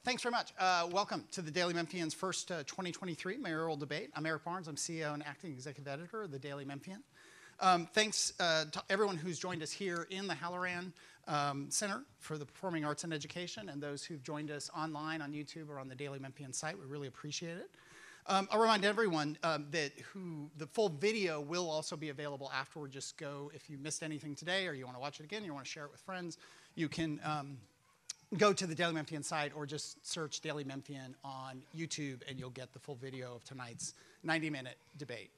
Thanks very much. Welcome to the Daily Memphian's first 2023 mayoral debate. I'm Eric Barnes. I'm CEO and acting executive editor of the Daily Memphian. Thanks to everyone who's joined us here in the Halloran Center for the Performing Arts and Education, and those who've joined us online on YouTube or on the Daily Memphian site. We really appreciate it. I'll remind everyone that the full video will also be available afterward. Just go, if you missed anything today or you want to watch it again, you want to share it with friends, you can go to the Daily Memphian site or just search Daily Memphian on YouTube and you'll get the full video of tonight's 90-minute debate.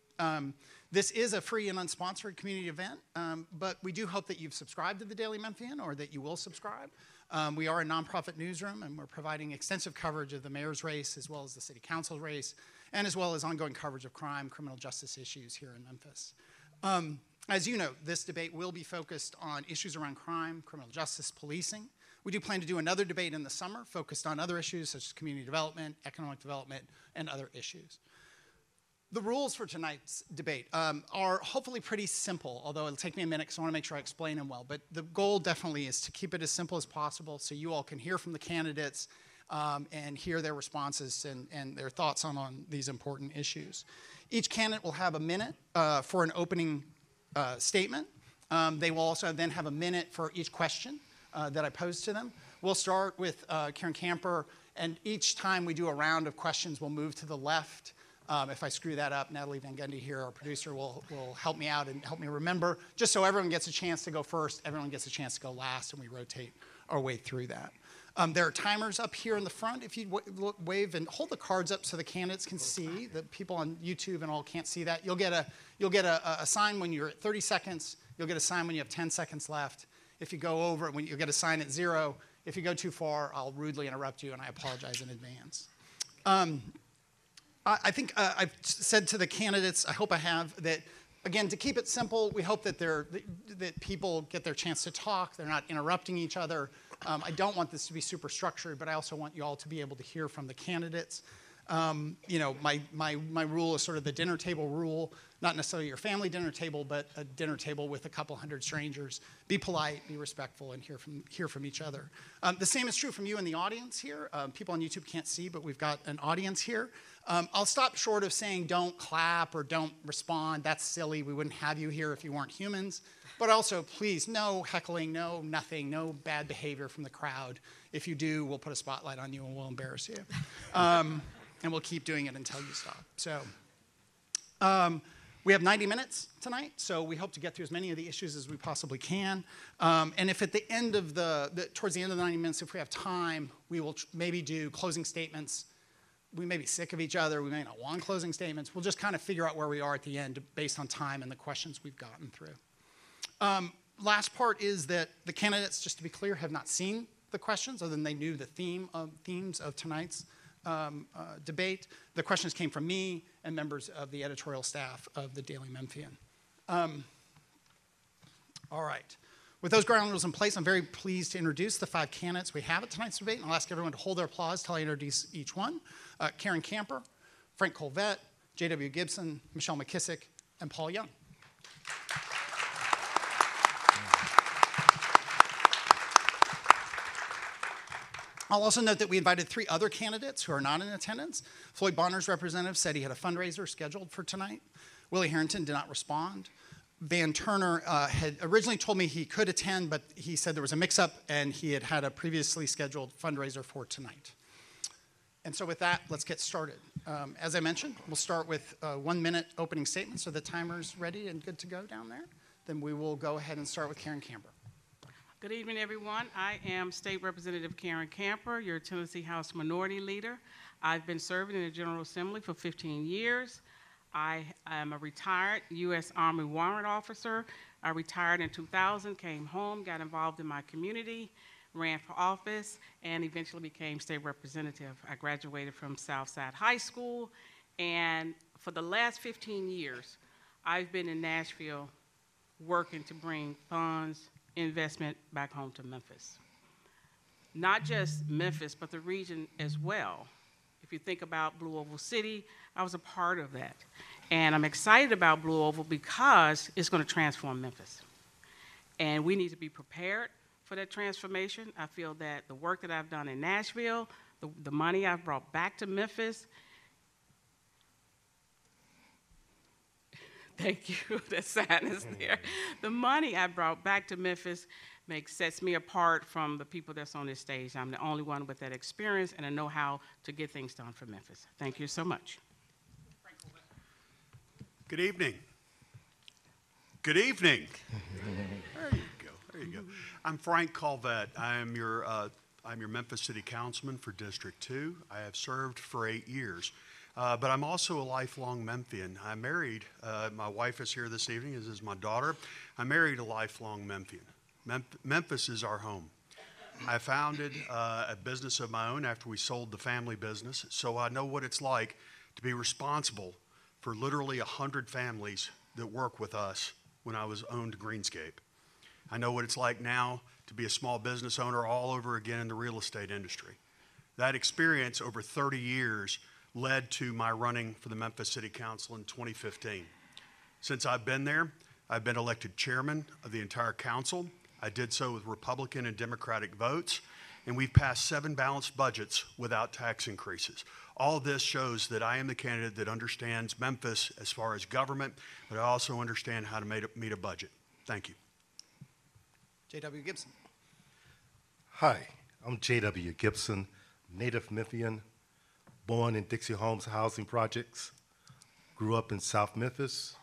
This is a free and unsponsored community event, but we do hope that you've subscribed to the Daily Memphian or that you will subscribe. We are a nonprofit newsroom and we're providing extensive coverage of the mayor's race as well as the city council race and as well as ongoing coverage of crime, criminal justice issues here in Memphis. As you know, this debate will be focused on issues around crime, criminal justice, policing. We do plan to do another debate in the summer focused on other issues such as community development, economic development, and other issues. The rules for tonight's debate are hopefully pretty simple, although it'll take me a minute because I want to make sure I explain them well. But the goal definitely is to keep it as simple as possible so you all can hear from the candidates and hear their responses and their thoughts on these important issues. Each candidate will have a minute for an opening statement. They will also then have a minute for each question that I pose to them. We'll start with Karen Camper, and each time we do a round of questions, we'll move to the left. If I screw that up, Natalie Van Gundy here, our producer, will help me out and help me remember, just so everyone gets a chance to go first, everyone gets a chance to go last, and we rotate our way through that. There are timers up here in the front. If you wave and hold the cards up so the candidates can see. The people on YouTube and all can't see that. You'll get a sign when you're at 30 seconds. You'll get a sign when you have 10 seconds left. If you go over, you'll get a sign at 0. If you go too far, I'll rudely interrupt you, and I apologize in advance. I think I've said to the candidates, I hope I have, that, again, to keep it simple, we hope that people get their chance to talk. They're not interrupting each other. I don't want this to be super structured, but I also want you all to be able to hear from the candidates. You know, my rule is sort of the dinner table rule, not necessarily your family dinner table, but a dinner table with a couple hundred strangers. Be polite, be respectful, and hear from each other. The same is true from you in the audience here. People on YouTube can't see, but we've got an audience here. I'll stop short of saying don't clap or don't respond. That's silly. We wouldn't have you here if you weren't humans. But also, please, no heckling, no nothing, no bad behavior from the crowd. If you do, we'll put a spotlight on you and we'll embarrass you. And we'll keep doing it until you stop. So we have 90 minutes tonight, so we hope to get through as many of the issues as we possibly can. And if at the end of towards the end of the 90 minutes, if we have time, we will maybe do closing statements. We may be sick of each other. We may not want closing statements. We'll just kind of figure out where we are at the end based on time and the questions we've gotten through. Last part is that the candidates, just to be clear, have not seen the questions, other than they knew the themes of tonight's debate. The questions came from me and members of the editorial staff of the Daily Memphian. All right. With those ground rules in place, I'm very pleased to introduce the 5 candidates we have at tonight's debate, and I'll ask everyone to hold their applause till I introduce each one. Karen Camper, Frank Colvett, J.W. Gibson, Michelle McKissack, and Paul Young. I'll also note that we invited 3 other candidates who are not in attendance. Floyd Bonner's representative said he had a fundraiser scheduled for tonight. Willie Harrington did not respond. Van Turner had originally told me he could attend, but he said there was a mix-up and he had a previously scheduled fundraiser for tonight. And so with that, let's get started. As I mentioned, we'll start with 1-minute opening statement, so the timer's ready and good to go down there. Then we will go ahead and start with Karen Camper. Good evening, everyone. I am State Representative Karen Camper, your Tennessee House Minority Leader. I've been serving in the General Assembly for 15 years. I am a retired U.S. Army warrant officer. I retired in 2000, came home, got involved in my community, ran for office, and eventually became state representative. I graduated from Southside High School, and for the last 15 years, I've been in Nashville working to bring funds, investment back home to Memphis. Not just Memphis, but the region as well. If you think about Blue Oval City, I was a part of that. And I'm excited about Blue Oval because it's going to transform Memphis. And we need to be prepared for that transformation. I feel that the work that I've done in Nashville The money I've brought back to Memphis, thank you, the sadness there. The money I brought back to Memphis sets me apart from the people that's on this stage. I'm the only one with that experience and I know how to get things done for Memphis. Thank you so much. Good evening. Good evening. There you go. There you go. I'm Frank Colvett. I'm your Memphis City Councilman for District 2. I have served for 8 years. But I'm also a lifelong Memphian. I'm married. My wife is here this evening, as is my daughter. I married a lifelong Memphian. Memphis is our home. I founded a business of my own after we sold the family business, so I know what it's like to be responsible for literally 100 families that work with us when I was owned Greenscape. I know what it's like now to be a small business owner all over again in the real estate industry. That experience over 30 years led to my running for the Memphis City Council in 2015. Since I've been there, I've been elected chairman of the entire council. I did so with Republican and Democratic votes, and we've passed 7 balanced budgets without tax increases. All of this shows that I am the candidate that understands Memphis as far as government, but I also understand how to meet a budget. Thank you. J.W. Gibson. Hi, I'm J.W. Gibson, native Memphian, born in Dixie Homes housing projects, grew up in South Memphis.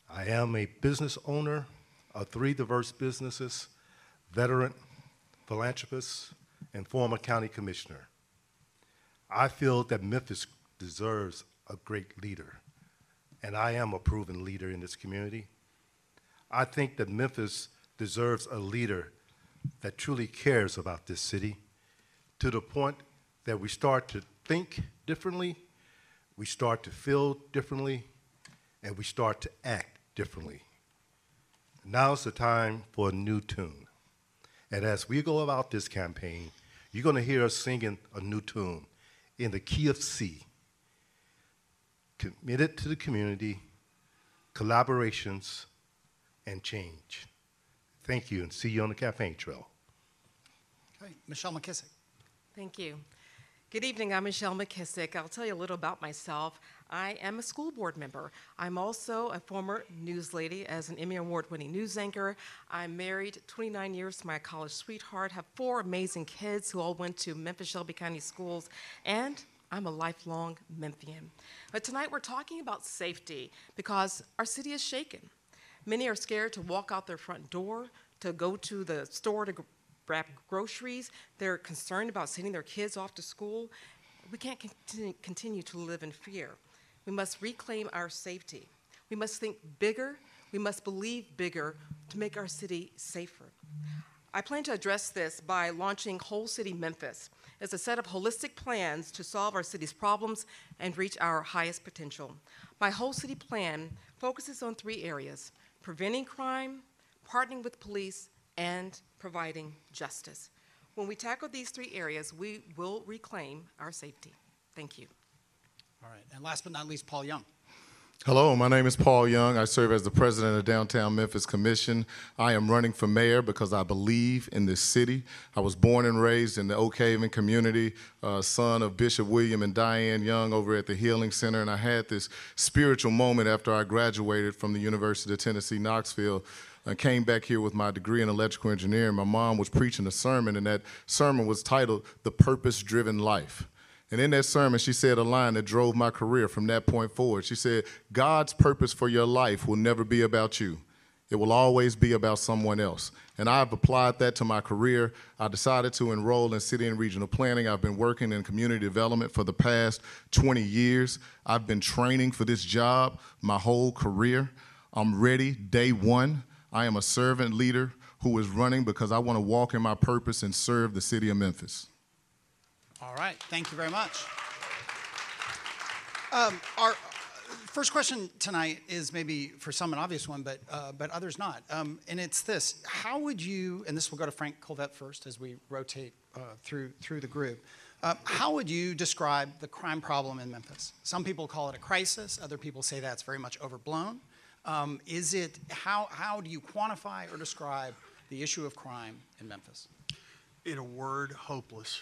I am a business owner of 3 diverse businesses, veteran, philanthropist, and former county commissioner. I feel that Memphis deserves a great leader, and I am a proven leader in this community. I think that Memphis deserves a leader that truly cares about this city, to the point that we start to think differently, we start to feel differently, and we start to act differently. Now's the time for a new tune. And as we go about this campaign, you're going to hear us singing a new tune in the key of C. Committed to the community, collaborations, and change. Thank you, and see you on the campaign trail. Okay, Michelle McKissack. Thank you. Good evening, I'm Michelle McKissack. I'll tell you a little about myself. I am a school board member. I'm also a former news lady as an Emmy Award-winning news anchor. I'm married 29 years to my college sweetheart, have 4 amazing kids who all went to Memphis-Shelby County Schools, and I'm a lifelong Memphian. But tonight we're talking about safety because our city is shaken. Many are scared to walk out their front door, to go to the store to grab groceries. They're concerned about sending their kids off to school. We can't continue to live in fear. We must reclaim our safety. We must think bigger. We must believe bigger to make our city safer. I plan to address this by launching Whole City Memphis. It's a set of holistic plans to solve our city's problems and reach our highest potential. My Whole City plan focuses on 3 areas: preventing crime, partnering with police, and providing justice. When we tackle these 3 areas, we will reclaim our safety. Thank you. All right, and last but not least, Paul Young. Hello, my name is Paul Young. I serve as the president of Downtown Memphis Commission. I am running for mayor because I believe in this city. I was born and raised in the Oak Haven community, son of Bishop William and Diane Young over at the Healing Center, and I had this spiritual moment after I graduated from the University of Tennessee, Knoxville. I came back here with my degree in electrical engineering. My mom was preaching a sermon, and that sermon was titled, "The Purpose-Driven Life." And in that sermon, she said a line that drove my career from that point forward. She said, God's purpose for your life will never be about you. It will always be about someone else. And I've applied that to my career. I decided to enroll in city and regional planning. I've been working in community development for the past 20 years. I've been training for this job my whole career. I'm ready day one. I am a servant leader who is running because I want to walk in my purpose and serve the city of Memphis. All right, thank you very much. Our first question tonight is maybe for some an obvious one, but others not. And it's this: how would you? And this will go to Frank Colvett first as we rotate through the group. How would you describe the crime problem in Memphis? Some people call it a crisis. Other people say that's very much overblown. Is it? How do you quantify or describe the issue of crime in Memphis? In a word, hopeless.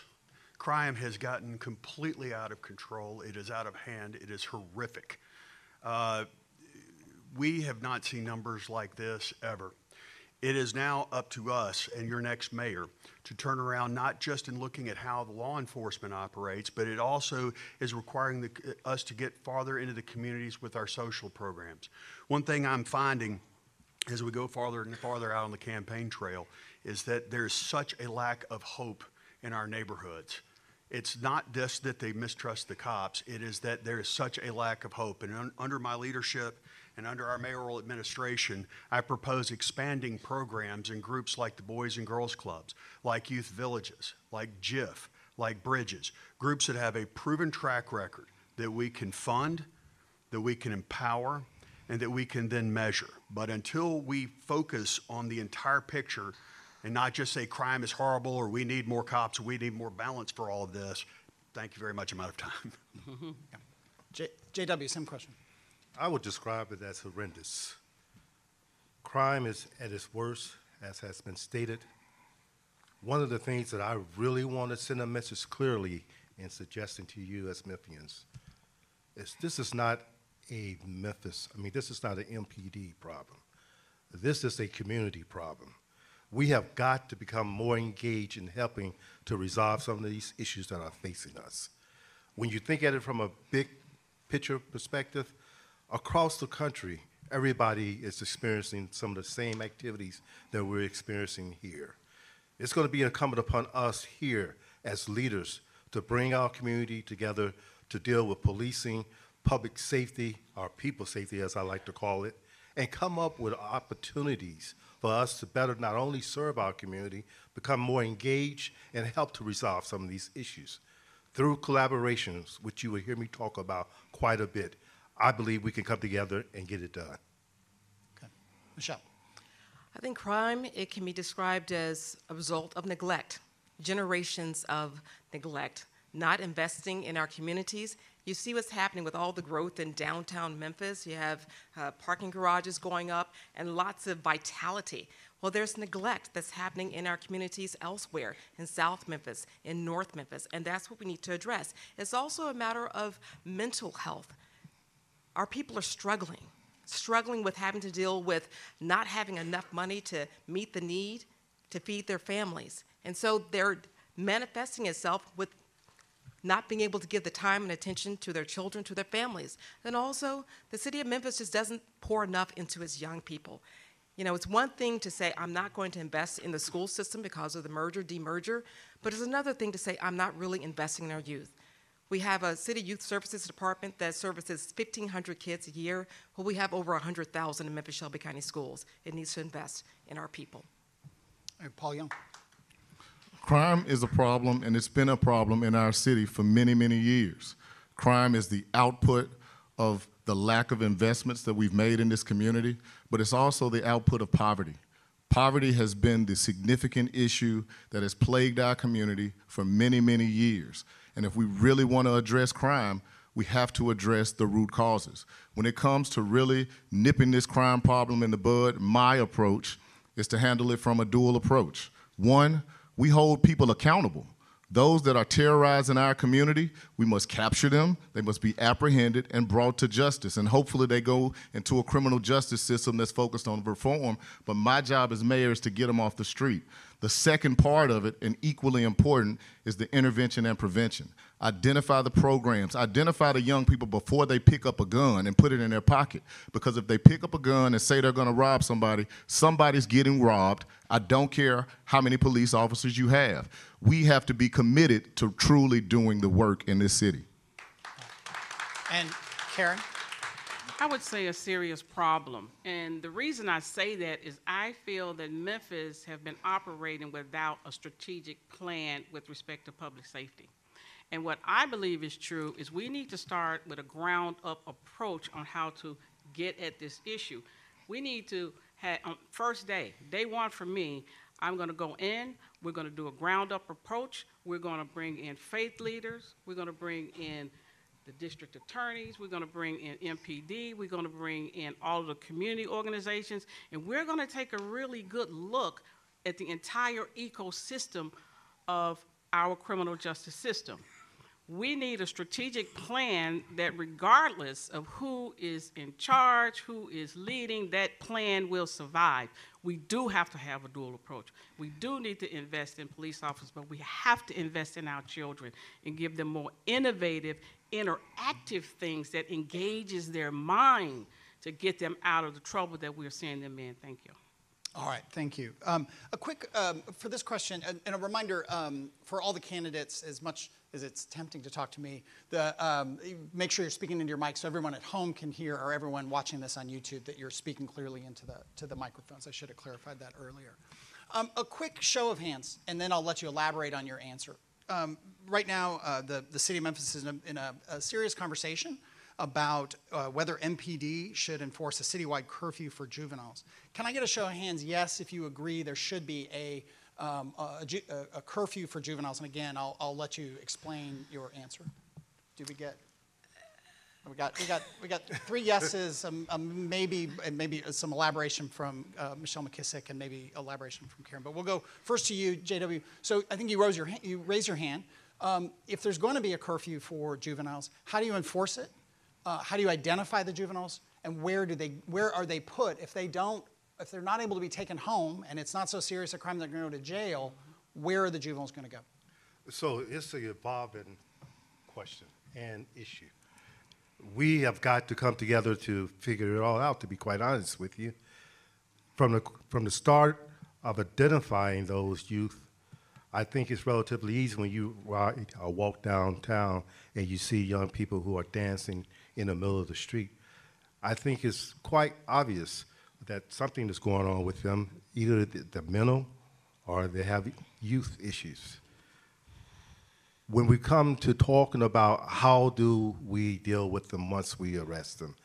Crime has gotten completely out of control. It is out of hand. It is horrific. We have not seen numbers like this ever. It is now up to us and your next mayor to turn around, not just in looking at how the law enforcement operates, but it also is requiring us to get farther into the communities with our social programs. One thing I'm finding as we go farther and farther out on the campaign trail is that there's such a lack of hope in our neighborhoods. It's not just that they mistrust the cops, it is that there is such a lack of hope. And under my leadership and under our mayoral administration, I propose expanding programs in groups like the Boys and Girls Clubs, like Youth Villages, like GIF, like Bridges, groups that have a proven track record that we can fund, that we can empower, and that we can then measure. But until we focus on the entire picture and not just say crime is horrible or we need more cops or we need more balance for all of this, thank you very much. I'm out of time. Yeah. JW, same question. I would describe it as horrendous. Crime is at its worst, as has been stated. One of the things that I really want to send a message clearly in suggesting to you as Memphians is this is not a this is not an MPD problem. This is a community problem. We have got to become more engaged in helping to resolve some of these issues that are facing us. When you think at it from a big picture perspective, across the country, everybody is experiencing some of the same activities that we're experiencing here. It's going to be incumbent upon us here as leaders to bring our community together to deal with policing, public safety, or people safety as I like to call it, and come up with opportunities for us to better not only serve our community, become more engaged and help to resolve some of these issues. Through collaborations, which you will hear me talk about quite a bit, I believe we can come together and get it done. Okay. Michelle. I think crime, it can be described as a result of neglect, generations of neglect, not investing in our communities. You see what's happening with all the growth in downtown Memphis. You have parking garages going up and lots of vitality. Well, there's neglect that's happening in our communities elsewhere, in South Memphis, in North Memphis, and that's what we need to address. It's also a matter of mental health. Our people are struggling with having to deal with not having enough money to meet the need to feed their families. And so they're manifesting itself with not being able to give the time and attention to their children, to their families. And also, the city of Memphis just doesn't pour enough into its young people. You know, it's one thing to say, I'm not going to invest in the school system because of the merger, demerger, but it's another thing to say, I'm not really investing in our youth. We have a city youth services department that services 1,500 kids a year. Well, we have over 100,000 in Memphis-Shelby County Schools. It needs to invest in our people. All right, Paul Young. Crime is a problem, and it's been a problem in our city for many, many years. Crime is the output of the lack of investments that we've made in this community, but it's also the output of poverty. Poverty has been the significant issue that has plagued our community for many, many years. And if we really want to address crime, we have to address the root causes. When it comes to really nipping this crime problem in the bud, my approach is to handle it from a dual approach. One, we hold people accountable. Those that are terrorizing our community, we must capture them, they must be apprehended and brought to justice, and hopefully they go into a criminal justice system that's focused on reform, but my job as mayor is to get them off the street. The second part of it, and equally important, is the intervention and prevention. Identify the programs, identify the young people before they pick up a gun and put it in their pocket. Because if they pick up a gun and say they're gonna rob somebody, somebody's getting robbed. I don't care how many police officers you have. We have to be committed to truly doing the work in this city. And Karen? I would say a serious problem. And the reason I say that is I feel that Memphis have been operating without a strategic plan with respect to public safety. And what I believe is true is we need to start with a ground-up approach on how to get at this issue. We need to have, first day one for me, I'm gonna go in, we're gonna do a ground-up approach, we're gonna bring in faith leaders, we're gonna bring in the district attorneys, we're gonna bring in MPD, we're gonna bring in all of the community organizations, and we're gonna take a really good look at the entire ecosystem of our criminal justice system. We need a strategic plan that regardless of who is in charge, who is leading, that plan will survive. We do have to have a dual approach. We do need to invest in police officers, but we have to invest in our children and give them more innovative, interactive things that engages their mind to get them out of the trouble that we're seeing them in. Thank you. All right, thank you. A quick, for this question, and a reminder for all the candidates, as much as it's tempting to talk to me, make sure you're speaking into your mic so everyone at home can hear, or everyone watching this on YouTube, that you're speaking clearly into the microphones. I should have clarified that earlier. A quick show of hands, and then I'll let you elaborate on your answer. Right now, the city of Memphis is in a serious conversation about whether MPD should enforce a citywide curfew for juveniles. Can I get a show of hands? Yes, if you agree there should be a curfew for juveniles. And again, I'll let you explain your answer. Do we get? We got 3 yeses, maybe some elaboration from Michelle McKissack and maybe elaboration from Karen. But we'll go first to you, JW. So I think you raised your hand. If there's going to be a curfew for juveniles, how do you enforce it? How do you identify the juveniles, and where are they put if they're not able to be taken home and it's not so serious a crime they're going to go to jail? Where are the juveniles going to go? So it's an evolving question and issue. We have got to come together to figure it all out, to be quite honest with you. From the start of identifying those youth, I think it's relatively easy when you walk downtown and you see young people who are dancing in the middle of the street. I think it's quite obvious that something is going on with them, either the mental or they have youth issues. When we come to talking about how do we deal with them once we arrest them,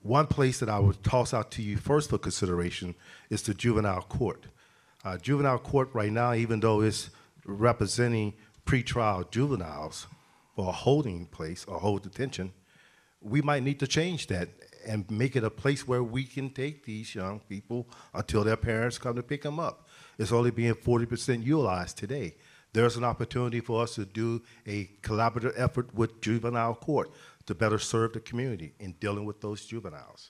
one place that I would toss out to you first for consideration is the juvenile court. Juvenile court right now, even though it's representing pretrial juveniles for a holding place or hold detention, we might need to change that and make it a place where we can take these young people until their parents come to pick them up. It's only being 40% utilized today. There's an opportunity for us to do a collaborative effort with juvenile court to better serve the community in dealing with those juveniles.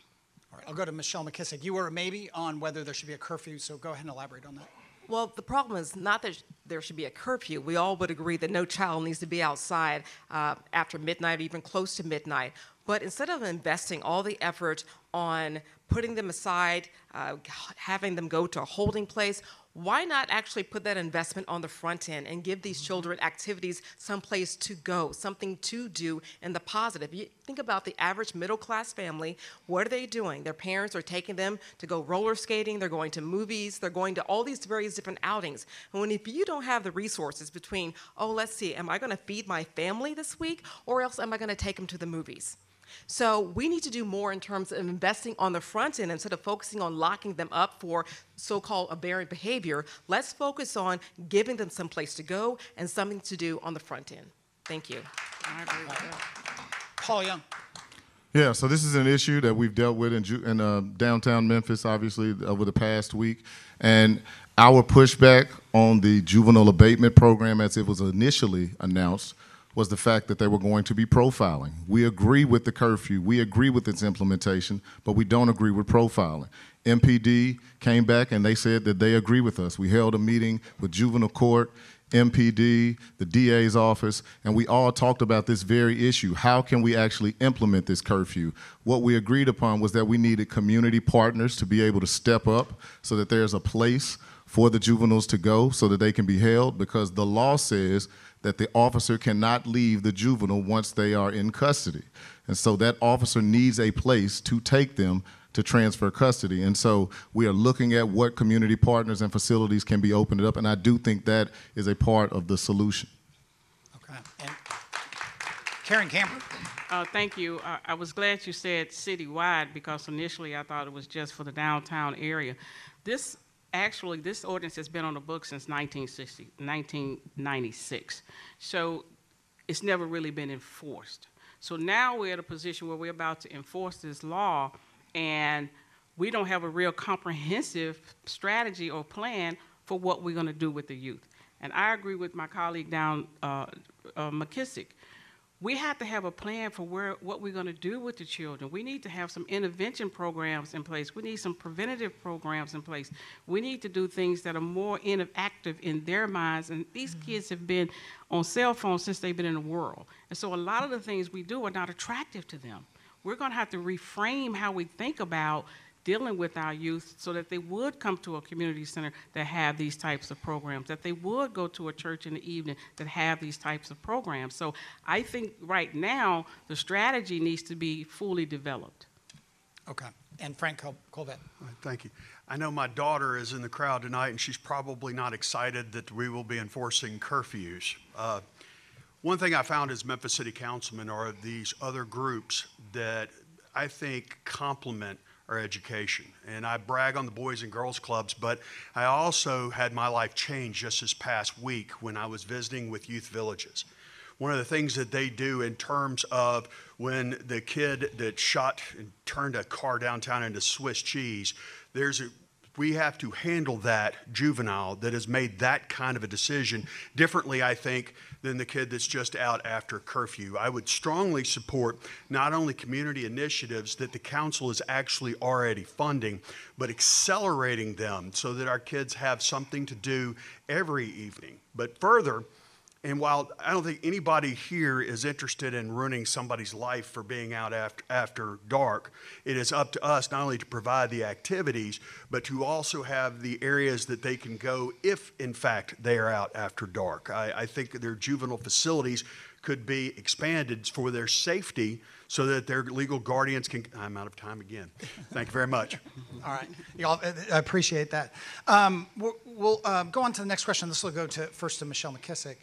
All right, I'll go to Michelle McKissack. You were a maybe on whether there should be a curfew, so go ahead and elaborate on that. Well, the problem is not that there should be a curfew. We all would agree that no child needs to be outside after midnight or even close to midnight. But instead of investing all the effort on putting them aside, having them go to a holding place, why not actually put that investment on the front end and give these children activities someplace to go, something to do in the positive? You think about the average middle-class family. What are they doing? Their parents are taking them to go roller skating, they're going to movies, they're going to all these various different outings. And if you don't have the resources between, oh, let's see, am I going to feed my family this week, or else am I going to take them to the movies? So we need to do more in terms of investing on the front end instead of focusing on locking them up for so-called aberrant behavior. Let's focus on giving them some place to go and something to do on the front end. Thank you. I agree with that. Paul Young. Yeah, so this is an issue that we've dealt with in downtown Memphis, obviously, over the past week. And our pushback on the juvenile abatement program as it was initially announced was the fact that they were going to be profiling. We agree with the curfew. We agree with its implementation, but we don't agree with profiling. MPD came back and they said that they agree with us. We held a meeting with juvenile court, MPD, the DA's office, and we all talked about this very issue. How can we actually implement this curfew? What we agreed upon was that we needed community partners to be able to step up so that there's a place for the juveniles to go so that they can be held, because the law says that the officer cannot leave the juvenile once they are in custody. And so that officer needs a place to take them to transfer custody. And so we are looking at what community partners and facilities can be opened up, and I do think that is a part of the solution. Okay. And Karen Camper. Thank you. I was glad you said citywide, because initially I thought it was just for the downtown area. This ordinance has been on the books since 1996. So it's never really been enforced. So now we're at a position where we're about to enforce this law, and we don't have a real comprehensive strategy or plan for what we're going to do with the youth. And I agree with my colleague down McKissack. We have to have a plan for what we're going to do with the children. We need to have some intervention programs in place. We need some preventative programs in place. We need to do things that are more active in their minds. And these kids have been on cell phones since they've been in the world. And so a lot of the things we do are not attractive to them. We're going to have to reframe how we think about dealing with our youth so that they would come to a community center that have these types of programs, that they would go to a church in the evening that have these types of programs. So I think right now the strategy needs to be fully developed. Okay. And Frank Colvett. Thank you. I know my daughter is in the crowd tonight, and she's probably not excited that we will be enforcing curfews. One thing I found as Memphis City Councilman are these other groups that I think complement our education. And I brag on the Boys and Girls Clubs, but I also had my life change just this past week when I was visiting with youth villages. One of the things that they do in terms of when the kid that shot and turned a car downtown into Swiss cheese, we have to handle that juvenile that has made that kind of a decision differently, I think, than the kid that's just out after curfew. I would strongly support not only community initiatives that the council is actually already funding, but accelerating them so that our kids have something to do every evening. But further, and while I don't think anybody here is interested in ruining somebody's life for being out after dark, it is up to us not only to provide the activities, but to also have the areas that they can go if, in fact, they are out after dark. I think that their juvenile facilities could be expanded for their safety so that their legal guardians can. I'm out of time again. Thank you very much. All right. Y'all, I appreciate that. We'll go on to the next question. This will go first to Michelle McKissack.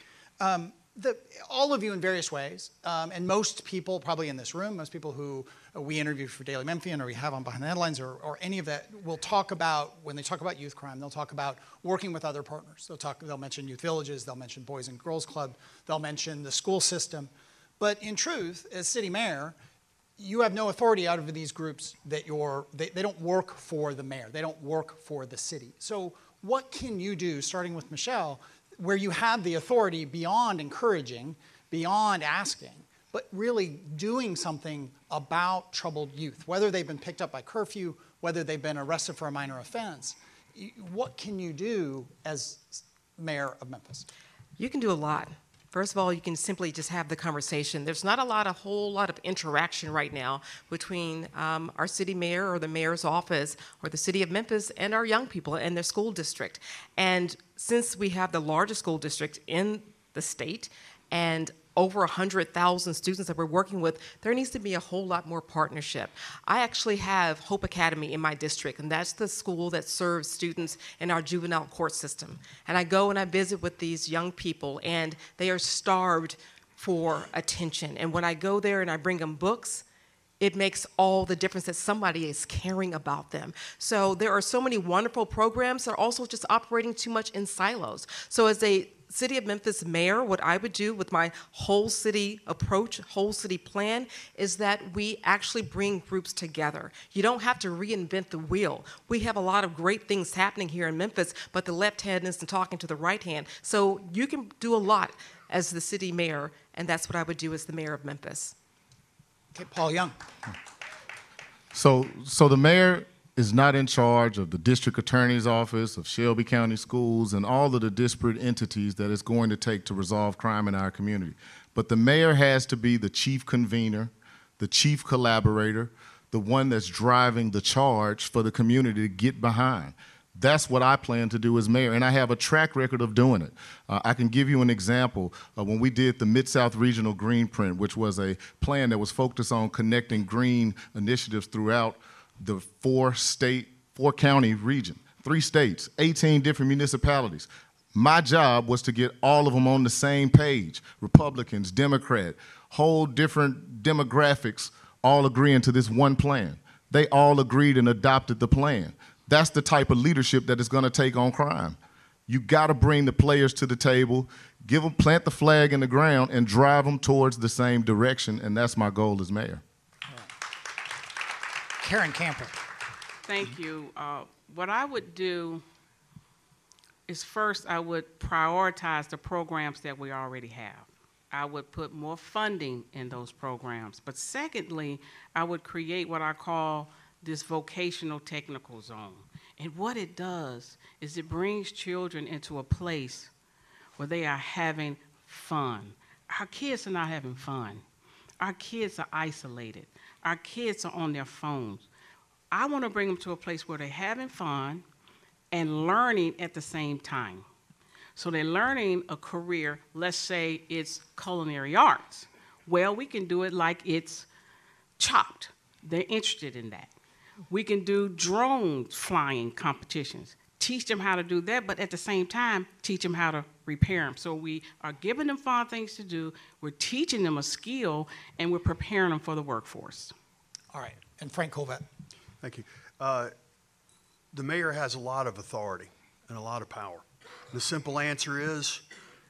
All of you in various ways, and most people probably in this room, most people who we interview for Daily Memphian or we have on Behind the Headlines or any of that, will talk about, when they talk about youth crime, they'll talk about working with other partners. They'll mention youth villages, they'll mention Boys and Girls Club, they'll mention the school system. But in truth, as city mayor, you have no authority out of these groups that they don't work for the mayor. They don't work for the city. So what can you do, starting with Michelle, where you have the authority beyond encouraging, beyond asking, but really doing something about troubled youth, whether they've been picked up by curfew, whether they've been arrested for a minor offense? What can you do as mayor of Memphis? You can do a lot. First of all, you can simply just have the conversation. There's not a whole lot of interaction right now between our city mayor or the mayor's office or the city of Memphis and our young people and their school district. And since we have the largest school district in the state and over 100,000 students that we're working with, there needs to be a whole lot more partnership. I actually have Hope Academy in my district, and that's the school that serves students in our juvenile court system. And I go and I visit with these young people, and they are starved for attention. And when I go there and I bring them books, it makes all the difference that somebody is caring about them. So there are so many wonderful programs that are also just operating too much in silos. So as a City of Memphis mayor, what I would do with my whole city approach, whole city plan, is that we actually bring groups together. You don't have to reinvent the wheel. We have a lot of great things happening here in Memphis, but the left hand isn't talking to the right hand. So you can do a lot as the city mayor, and that's what I would do as the mayor of Memphis. Okay, Paul Young. So the mayor is not in charge of the district attorney's office, of Shelby County Schools, and all of the disparate entities that it's going to take to resolve crime in our community. But the mayor has to be the chief convener, the chief collaborator, the one that's driving the charge for the community to get behind. That's what I plan to do as mayor, and I have a track record of doing it. I can give you an example. When we did the Mid-South Regional Green Print, which was a plan that was focused on connecting green initiatives throughout the four-county region, 3 states, 18 different municipalities. My job was to get all of them on the same page, Republicans, Democrat, whole different demographics, all agreeing to this one plan. They all agreed and adopted the plan. That's the type of leadership that is going to take on crime. You got to bring the players to the table, plant the flag in the ground, and drive them towards the same direction, and that's my goal as mayor. Karen Camper. Thank you. What I would do is first I would prioritize the programs that we already have. I would put more funding in those programs. But secondly, I would create what I call this vocational technical zone. And what it does is it brings children into a place where they are having fun. Our kids are not having fun. Our kids are isolated. Our kids are on their phones. I want to bring them to a place where they're having fun and learning at the same time. So they're learning a career, let's say it's culinary arts. Well, we can do it like it's Chopped. They're interested in that. We can do drone flying competitions. Teach them how to do that, but at the same time, teach them how to repair them. So we are giving them fun things to do, we're teaching them a skill, and we're preparing them for the workforce. All right, and Frank Colvett. Thank you. The mayor has a lot of authority and a lot of power. The simple answer is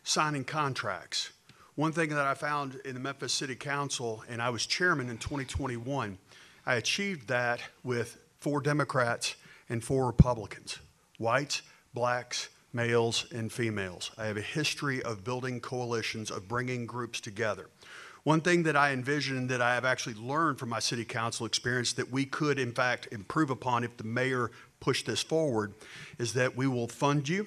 signing contracts. One thing that I found in the Memphis City Council, and I was chairman in 2021, I achieved that with 4 Democrats and 4 Republicans, whites, blacks, males, and females. I have a history of building coalitions, of bringing groups together. One thing that I envisioned that I have actually learned from my city council experience that we could, in fact, improve upon if the mayor pushed this forward is that we will fund you,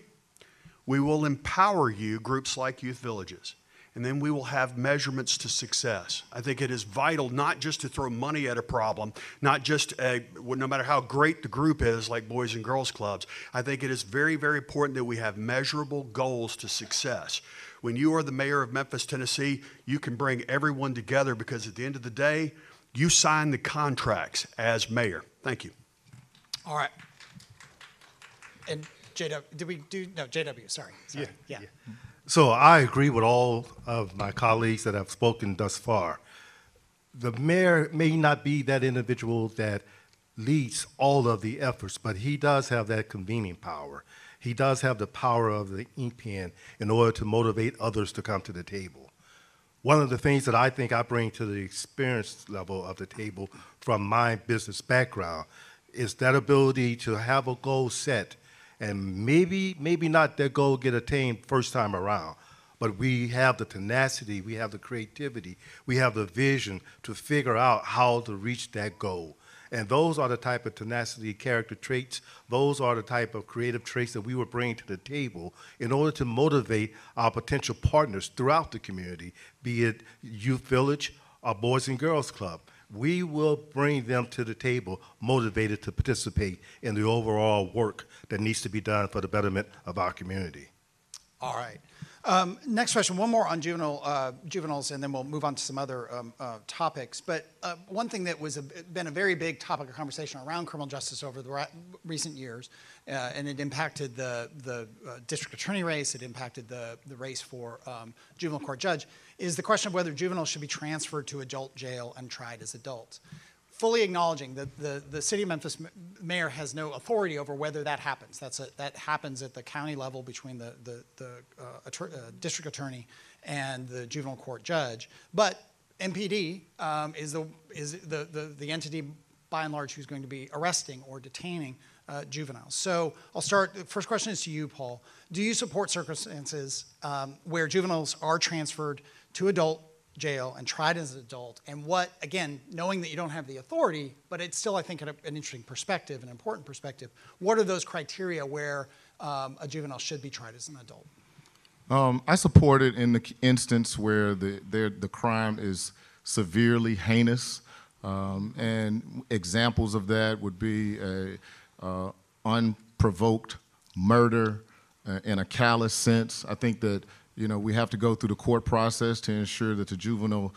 we will empower you, groups like Youth Villages, and then we will have measurements to success. I think it is vital not just to throw money at a problem, not just no matter how great the group is, like Boys and Girls Clubs. I think it is very, very important that we have measurable goals to success. When you are the mayor of Memphis, Tennessee, you can bring everyone together because at the end of the day, you sign the contracts as mayor. Thank you. All right. And JW, did we do, no, JW, sorry. Yeah. So I agree with all of my colleagues that have spoken thus far. The mayor may not be that individual that leads all of the efforts, but he does have that convening power. He does have the power of the ink pen in order to motivate others to come to the table. One of the things that I think I bring to the experience level of the table from my business background is that ability to have a goal set and maybe not that goal get attained first time around, but we have the tenacity, we have the creativity, we have the vision to figure out how to reach that goal. And those are the type of tenacity character traits, those are the type of creative traits that we will bring to the table in order to motivate our potential partners throughout the community, be it Youth Village or Boys and Girls Club. We will bring them to the table motivated to participate in the overall work that needs to be done for the betterment of our community. All right. Next question, one more on juveniles, and then we'll move on to some other topics. But one thing that was been a very big topic of conversation around criminal justice over the recent years, and it impacted the district attorney race, it impacted the race for juvenile court judge, is the question of whether juveniles should be transferred to adult jail and tried as adults. Fully acknowledging that the city of Memphis mayor has no authority over whether that happens. That happens at the county level between the district attorney and the juvenile court judge. But MPD is the entity by and large who's going to be arresting or detaining juveniles. So I'll start. The first question is to you, Paul. Do you support circumstances where juveniles are transferred to adult jail and tried as an adult, and what, again, knowing that you don't have the authority, but it's still, I think, an interesting perspective, an important perspective, what are those criteria where a juvenile should be tried as an adult? I support it in the instance where the crime is severely heinous, and examples of that would be a unprovoked murder in a callous sense. I think that we have to go through the court process to ensure that the juvenile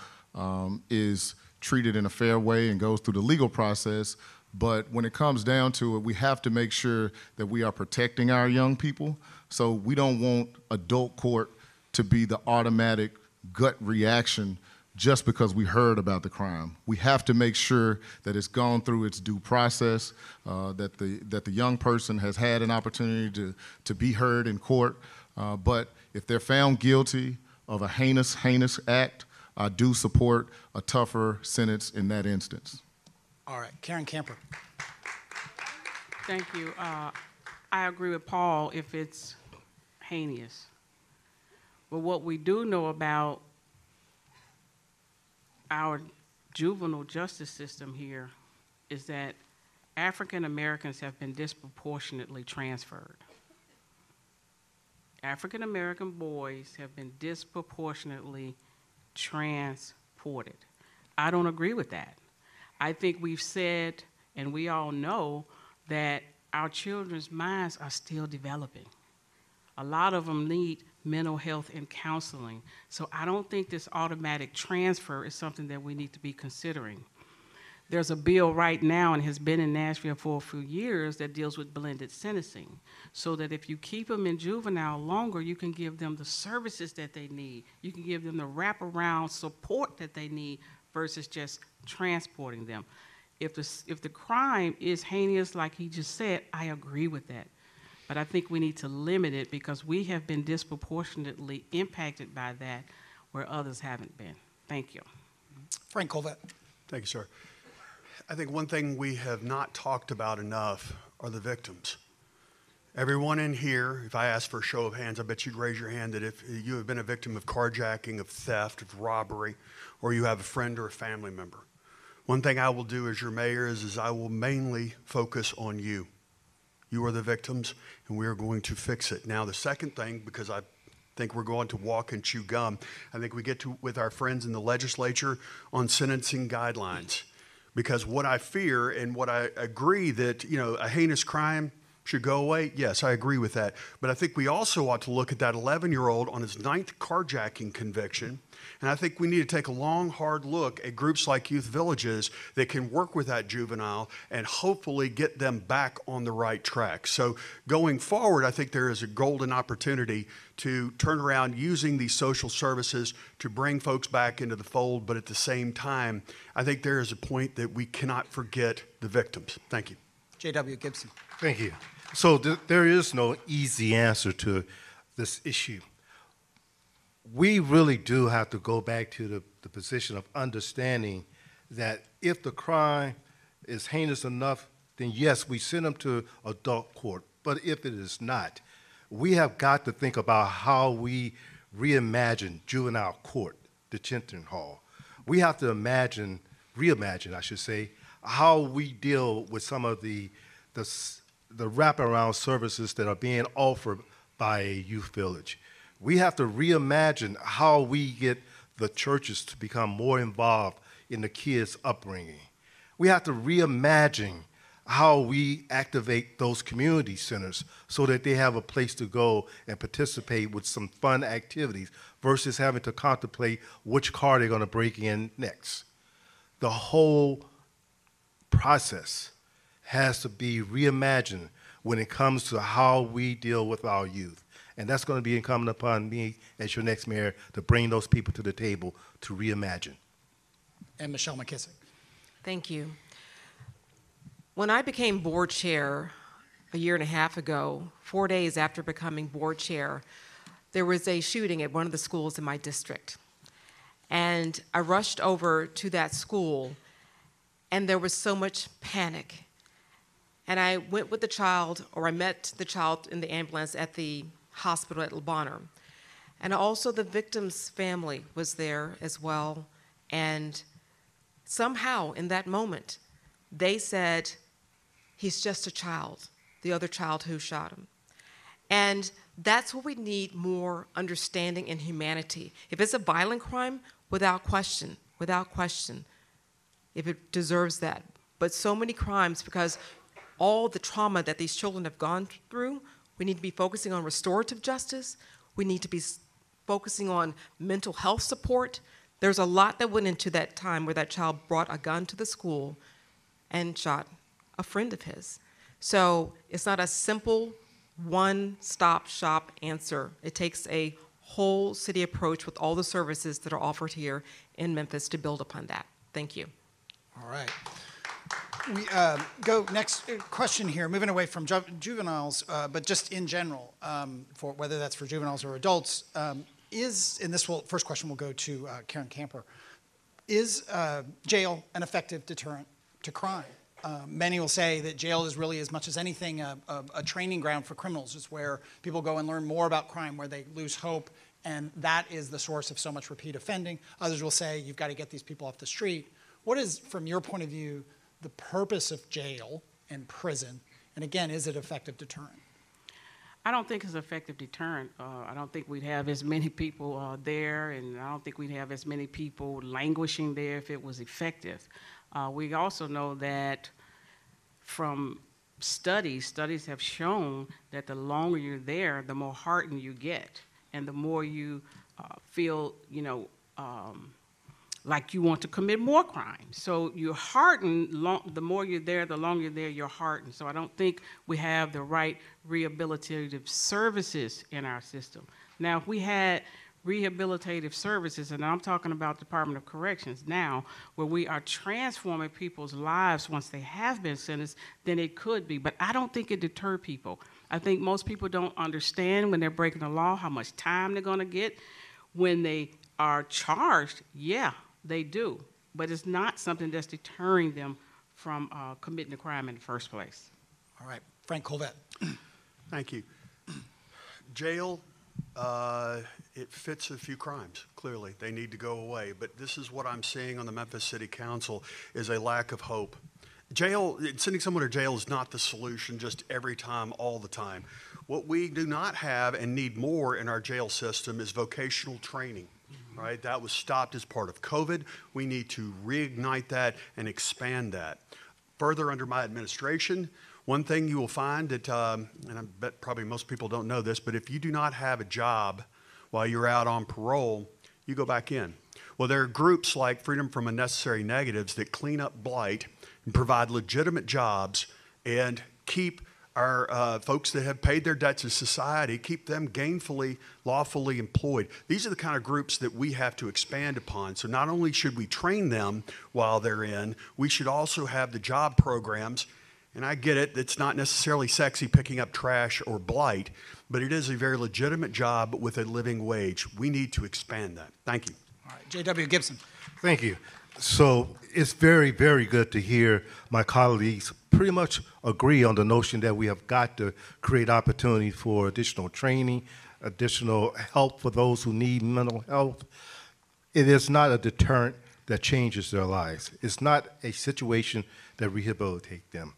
is treated in a fair way and goes through the legal process. But when it comes down to it, we have to make sure that we are protecting our young people. So we don't want adult court to be the automatic gut reaction just because we heard about the crime. We have to make sure that it's gone through its due process, that the young person has had an opportunity to be heard in court. But if they're found guilty of a heinous act, I do support a tougher sentence in that instance. All right, Karen Camper. Thank you. I agree with Paul. If it's heinous. But what we do know about our juvenile justice system here is that African Americans have been disproportionately transferred. African American boys have been disproportionately transported. I don't agree with that. I think we've said, and we all know, that our children's minds are still developing. A lot of them need mental health and counseling. So I don't think this automatic transfer is something that we need to be considering. There's a bill right now, and has been in Nashville for a few years, that deals with blended sentencing, so that if you keep them in juvenile longer, you can give them the services that they need. You can give them the wraparound support that they need versus just transporting them. If the crime is heinous, like he just said, I agree with that. But I think we need to limit it because we have been disproportionately impacted by that where others haven't been. Thank you. Frank Colvett. Thank you, sir. I think one thing we have not talked about enough are the victims. Everyone in here, if I ask for a show of hands, I bet you'd raise your hand that if you have been a victim of carjacking, of theft, of robbery, or you have a friend or a family member. One thing I will do as your mayor is I will mainly focus on you. You are the victims, and we are going to fix it. Now, the second thing, because I think we're going to walk and chew gum, I think we get to with our friends in the legislature on sentencing guidelines. Because what I fear and what I agree that, a heinous crime should go away, yes, I agree with that. But I think we also ought to look at that 11-year-old on his 9th carjacking conviction. And I think we need to take a long, hard look at groups like Youth Villages that can work with that juvenile and hopefully get them back on the right track. So going forward, I think there is a golden opportunity to turn around using these social services to bring folks back into the fold. But at the same time, I think there is a point that we cannot forget the victims. Thank you. J.W. Gibson. Thank you. So there is no easy answer to this issue. We really do have to go back to the position of understanding that if the crime is heinous enough, then yes, we send them to adult court. But if it is not, we have got to think about how we reimagine juvenile court detention hall. We have to reimagine, I should say, how we deal with some of the wraparound services that are being offered by a youth village. We have to reimagine how we get the churches to become more involved in the kids' upbringing. We have to reimagine how we activate those community centers so that they have a place to go and participate with some fun activities versus having to contemplate which car they're going to break in next. The whole process has to be reimagined when it comes to how we deal with our youth. And that's going to be incumbent upon me as your next mayor to bring those people to the table to reimagine. And Michelle McKissack. Thank you. When I became board chair a year and a half ago, 4 days after becoming board chair, there was a shooting at one of the schools in my district. And I rushed over to that school, and there was so much panic. And I went with the child, or I met the child in the ambulance at the hospital at Le Bonheur. And also the victim's family was there as well. And somehow in that moment, they said, he's just a child, the other child who shot him. And that's what we need, more understanding and humanity. If it's a violent crime, without question, if it deserves that. But so many crimes, because all the trauma that these children have gone through, we need to be focusing on restorative justice. We need to be focusing on mental health support. There's a lot that went into that time where that child brought a gun to the school and shot a friend of his. So it's not a simple one-stop shop answer. It takes a whole city approach with all the services that are offered here in Memphis to build upon that. Thank you. All right. We go next question here, moving away from juveniles, but just in general, for whether that's for juveniles or adults, and first question will go to Karen Camper. Is jail an effective deterrent to crime? Many will say that jail is really, as much as anything, a training ground for criminals. It's where people go and learn more about crime, where they lose hope, and that is the source of so much repeat offending. Others will say you've got to get these people off the street. What is, from your point of view, the purpose of jail and prison? And again, is it effective deterrent? I don't think it's an effective deterrent. I don't think we'd have as many people there, and I don't think we'd have as many people languishing there if it was effective. We also know that from studies have shown that the longer you're there, the more hardened you get, and the more you feel, like you want to commit more crime. So you're hardened, the more you're there, the longer you're there, you're hardened. So I don't think we have the right rehabilitative services in our system. Now, if we had rehabilitative services, and I'm talking about Department of Corrections now, where we are transforming people's lives once they have been sentenced, then it could be. But I don't think it deter people. I think most people don't understand when they're breaking the law how much time they're going to get. When they are charged, yeah, they do. But it's not something that's deterring them from committing a crime in the first place. All right, Frank Colvett. Thank you. Jail, it fits a few crimes, clearly. They need to go away. But this is what I'm seeing on the Memphis City Council is a lack of hope. Jail, sending someone to jail is not the solution just every time, all the time. What we do not have and need more in our jail system is vocational training. Right? That was stopped as part of COVID. We need to reignite that and expand that. Further, under my administration, one thing you will find that, and I bet probably most people don't know this, but if you do not have a job while you're out on parole, you go back in. Well, there are groups like Freedom from Unnecessary Negatives that clean up blight and provide legitimate jobs and keep our folks that have paid their debts to society, keep them gainfully, lawfully employed. These are the kind of groups that we have to expand upon. So not only should we train them while they're in, we should also have the job programs. And I get it, it's not necessarily sexy picking up trash or blight, but it is a very legitimate job with a living wage. We need to expand that. Thank you. All right, J.W. Gibson. Thank you. So it's very, very good to hear my colleagues pretty much agree on the notion that we have got to create opportunities for additional training, additional help for those who need mental health. It is not a deterrent that changes their lives. It's not a situation that rehabilitates them.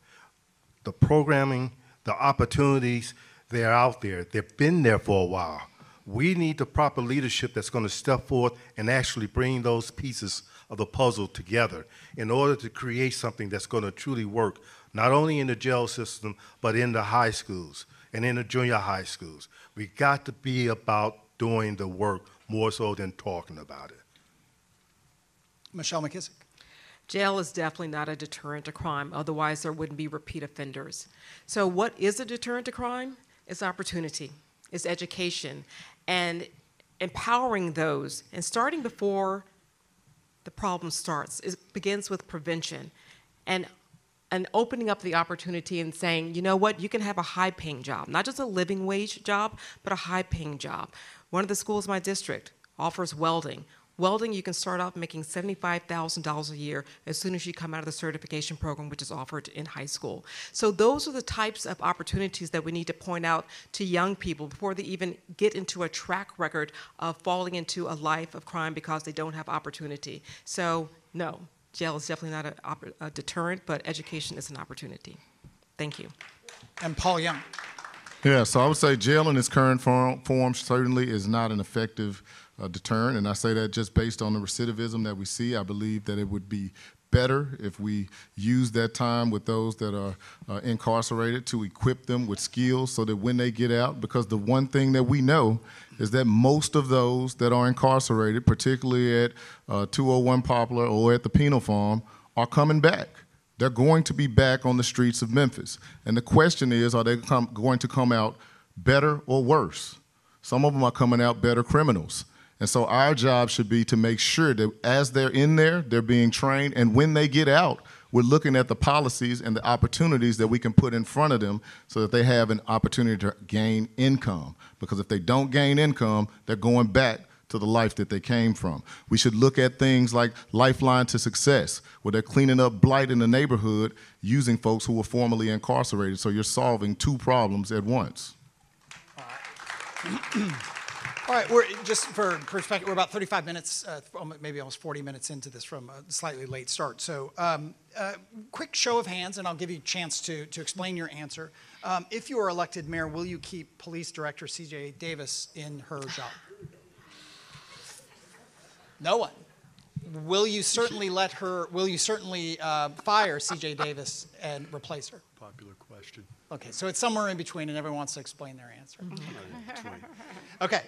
The programming, the opportunities, they're out there. They've been there for a while. We need the proper leadership that's going to step forth and actually bring those pieces of the puzzle together in order to create something that's going to truly work, not only in the jail system, but in the high schools and in the junior high schools. We got to be about doing the work more so than talking about it. Michelle McKissack. Jail is definitely not a deterrent to crime. Otherwise, there wouldn't be repeat offenders. So what is a deterrent to crime? It's opportunity. It's education. And empowering those and starting before the problem starts. It begins with prevention and opening up the opportunity and saying, you know what, you can have a high-paying job, not just a living wage job, but a high-paying job. One of the schools in my district offers welding. Welding, you can start off making $75,000 a year as soon as you come out of the certification program, which is offered in high school. So those are the types of opportunities that we need to point out to young people before they even get into a track record of falling into a life of crime because they don't have opportunity. So no, jail is definitely not a deterrent, but education is an opportunity. Thank you. And Paul Young. Yeah, so I would say jail in its current form certainly is not an effective deterrent, and I say that just based on the recidivism that we see. I believe that it would be better if we use that time with those that are incarcerated to equip them with skills so that when they get out, because the one thing that we know is that most of those that are incarcerated, particularly at 201 Poplar or at the penal farm, are coming back. They're going to be back on the streets of Memphis. And the question is, are they going to come out better or worse? Some of them are coming out better criminals. And so our job should be to make sure that as they're in there, they're being trained, and when they get out, we're looking at the policies and the opportunities that we can put in front of them so that they have an opportunity to gain income. Because if they don't gain income, they're going back to the life that they came from. We should look at things like Lifeline to Success, where they're cleaning up blight in the neighborhood using folks who were formerly incarcerated. So you're solving two problems at once. All right, we're just for perspective, we're about 35 minutes, maybe almost 40 minutes into this from a slightly late start. So quick show of hands, and I'll give you a chance to explain your answer. If you are elected mayor, will you keep Police Director C.J. Davis in her job? No one. Will you certainly fire C.J. Davis and replace her? Popular question. Okay, so it's somewhere in between, and everyone wants to explain their answer. Mm-hmm. Okay,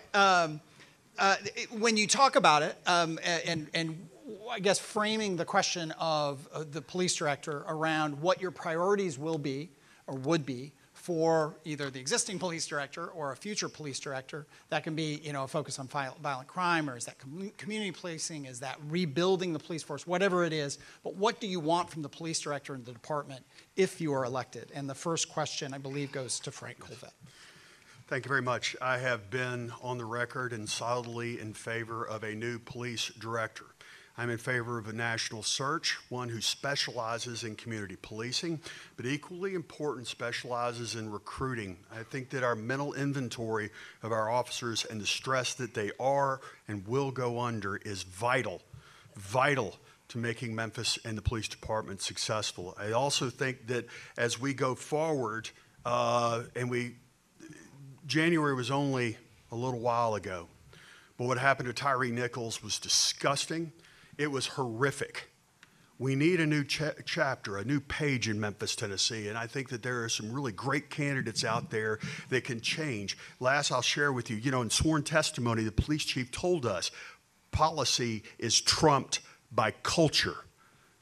when you talk about it, and I guess framing the question of the police director around what your priorities will be or would be for either the existing police director or a future police director, that can be, a focus on violent crime, or is that community policing, is that rebuilding the police force, whatever it is. But what do you want from the police director and the department if you are elected? And the first question, I believe, goes to Frank Colvett. Thank you very much. I have been on the record and solidly in favor of a new police director. I'm in favor of a national search, one who specializes in community policing, but equally important, specializes in recruiting. I think that our mental inventory of our officers and the stress that they are and will go under is vital to making Memphis and the police department successful. I also think that as we go forward, January was only a little while ago, but what happened to Tyree Nichols was disgusting. It was horrific. We need a new chapter, a new page in Memphis, Tennessee, and I think that there are some really great candidates out there that can change. Last, I'll share with you, in sworn testimony, the police chief told us policy is trumped by culture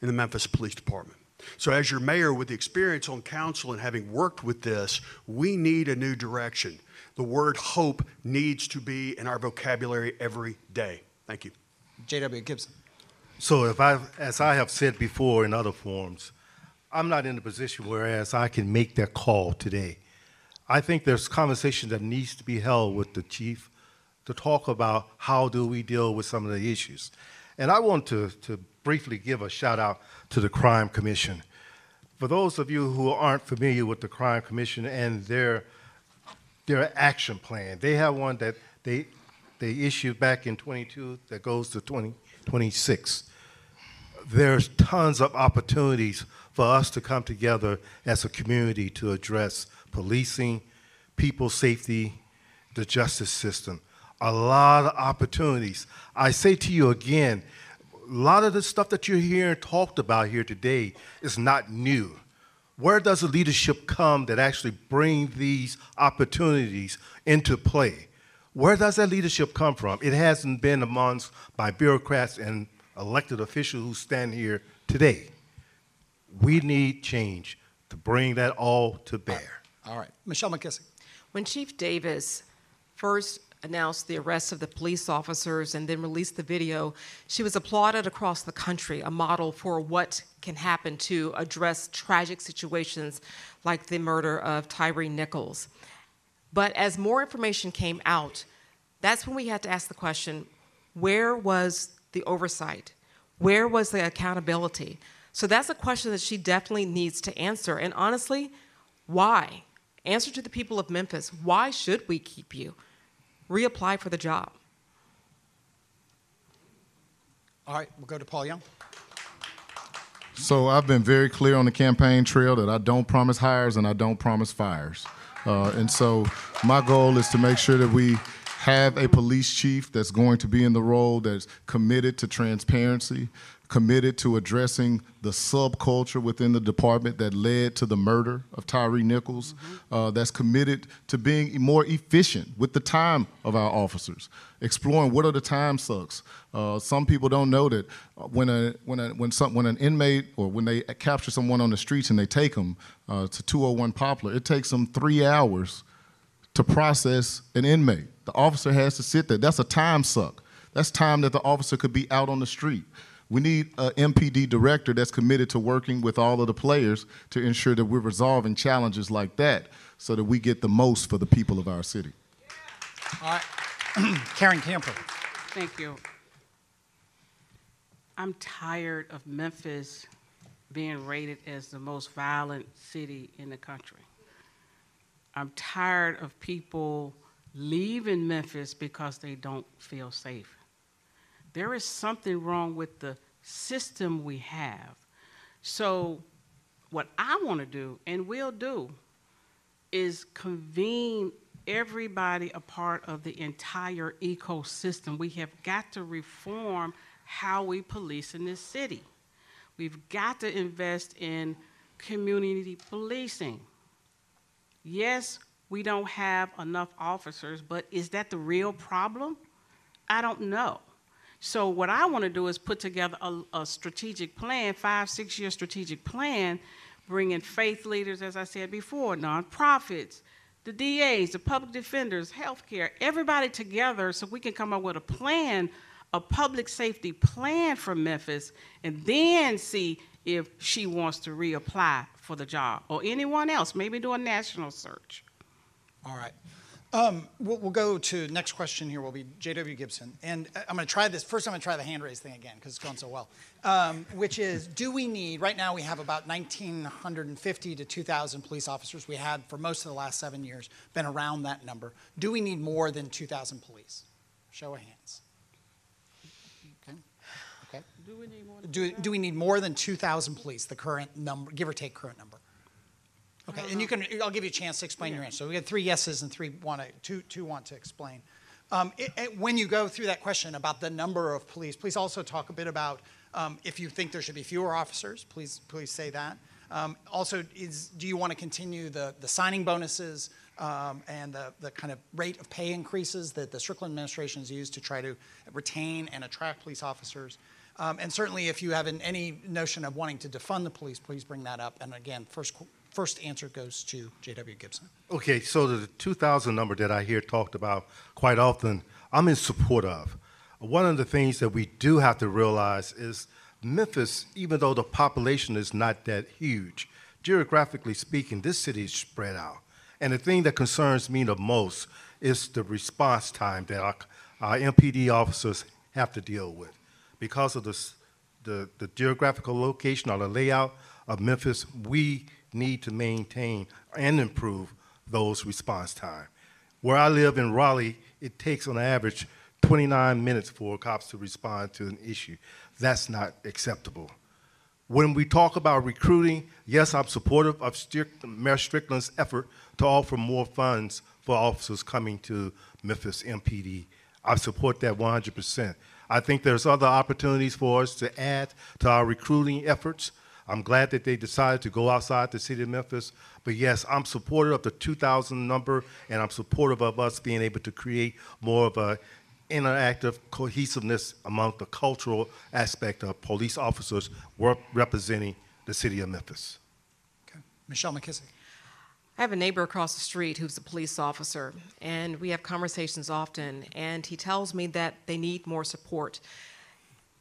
in the Memphis Police Department. So as your mayor with the experience on council and having worked with this, we need a new direction. The word hope needs to be in our vocabulary every day. Thank you. J.W. Gibson. So as I have said before in other forums, I'm not in a position whereas I can make that call today. I think there's conversation that needs to be held with the chief to talk about how do we deal with some of the issues. And I want to briefly give a shout out to the Crime Commission. For those of you who aren't familiar with the Crime Commission and their action plan, they have one that they issued back in 22 that goes to 2026. There's tons of opportunities for us to come together as a community to address policing, people safety, the justice system. A lot of opportunities. I say to you again, a lot of the stuff that you're hearing talked about here today is not new. Where does the leadership come that actually bring these opportunities into play? Where does that leadership come from? It hasn't been amongst by bureaucrats and elected officials who stand here today. We need change to bring that all to bear. All right. Michelle McKissack. When Chief Davis first announced the arrest of the police officers and then released the video, she was applauded across the country, a model for what can happen to address tragic situations like the murder of Tyree Nichols. But as more information came out, that's when we had to ask the question, where was the oversight? Where was the accountability? So that's a question that she definitely needs to answer. And honestly, why? Answer to the people of Memphis, why should we keep you? Reapply for the job. All right, we'll go to Paul Young. So I've been very clear on the campaign trail that I don't promise hires and I don't promise fires. And so my goal is to make sure that we have a police chief that's going to be in the role that's committed to transparency, committed to addressing the subculture within the department that led to the murder of Tyree Nichols, that's committed to being more efficient with the time of our officers, exploring what are the time sucks. Some people don't know that when an inmate or when they capture someone on the streets and they take them to 201 Poplar, it takes them 3 hours to process an inmate. The officer has to sit there. That's a time suck. That's time that the officer could be out on the street. We need an MPD director that's committed to working with all of the players to ensure that we're resolving challenges like that so that we get the most for the people of our city. All right. Karen Camper. Thank you. I'm tired of Memphis being rated as the most violent city in the country. I'm tired of people leaving Memphis because they don't feel safe. There is something wrong with the system we have. So what I want to do, and will do, is convene everybody a part of the entire ecosystem. We have got to reform how we police in this city. We've got to invest in community policing. Yes, we don't have enough officers, but is that the real problem? I don't know. So what I want to do is put together a strategic plan, 5-6 year strategic plan, bring in faith leaders, as I said before, nonprofits, the DAs, the public defenders, healthcare, everybody together so we can come up with a plan, a public safety plan for Memphis, and then see if she wants to reapply for the job, or anyone else, maybe do a national search. All right. We'll go to next question here will be J.W. Gibson. And I'm going to try this. First, I'm going to try the hand raise thing again because it's going so well, which is, do we need, right now we have about 1,950 to 2,000 police officers. We had, for most of the last 7 years, been around that number. Do we need more than 2,000 police? Show of hands. Okay. Okay. Do we need more than Do we need more than 2,000 police, the current number, give or take current number? Okay, and you can, I'll give you a chance to explain your answer. So we had 3 yeses and two want to explain. When you go through that question about the number of police, please also talk a bit about if you think there should be fewer officers, please say that. Also, do you want to continue the signing bonuses and the kind of rate of pay increases that the Strickland administration has used to try to retain and attract police officers? And certainly if you have any notion of wanting to defund the police, please bring that up. And again, first answer goes to J.W. Gibson. Okay, so the 2,000 number that I hear talked about quite often, I'm in support of. One of the things that we do have to realize is Memphis, even though the population is not that huge, geographically speaking, this city is spread out. And the thing that concerns me the most is the response time that our MPD officers have to deal with. Because of the geographical location or the layout of Memphis, we need to maintain and improve those response time. Where I live in Raleigh, it takes on average 29 minutes for cops to respond to an issue. That's not acceptable. When we talk about recruiting, yes, I'm supportive of Mayor Strickland's effort to offer more funds for officers coming to Memphis MPD. I support that 100%. I think there's other opportunities for us to add to our recruiting efforts. I'm glad that they decided to go outside the city of Memphis. But yes, I'm supportive of the 2,000 number, and I'm supportive of us being able to create more of a interactive cohesiveness among the cultural aspect of police officers representing the city of Memphis. Okay. Michelle McKissack. I have a neighbor across the street who's a police officer, and we have conversations often, and he tells me that they need more support.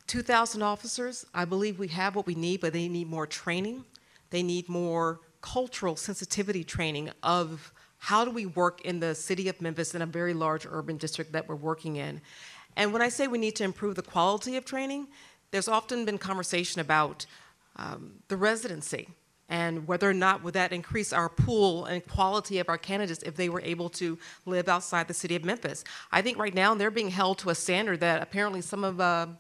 2,000 officers, I believe we have what we need, but they need more training. They need more cultural sensitivity training of how do we work in the city of Memphis in a very large urban district that we're working in. And when I say we need to improve the quality of training, there's often been conversation about the residency and whether or not would that increase our pool and quality of our candidates if they were able to live outside the city of Memphis. I think right now they're being held to a standard that apparently some of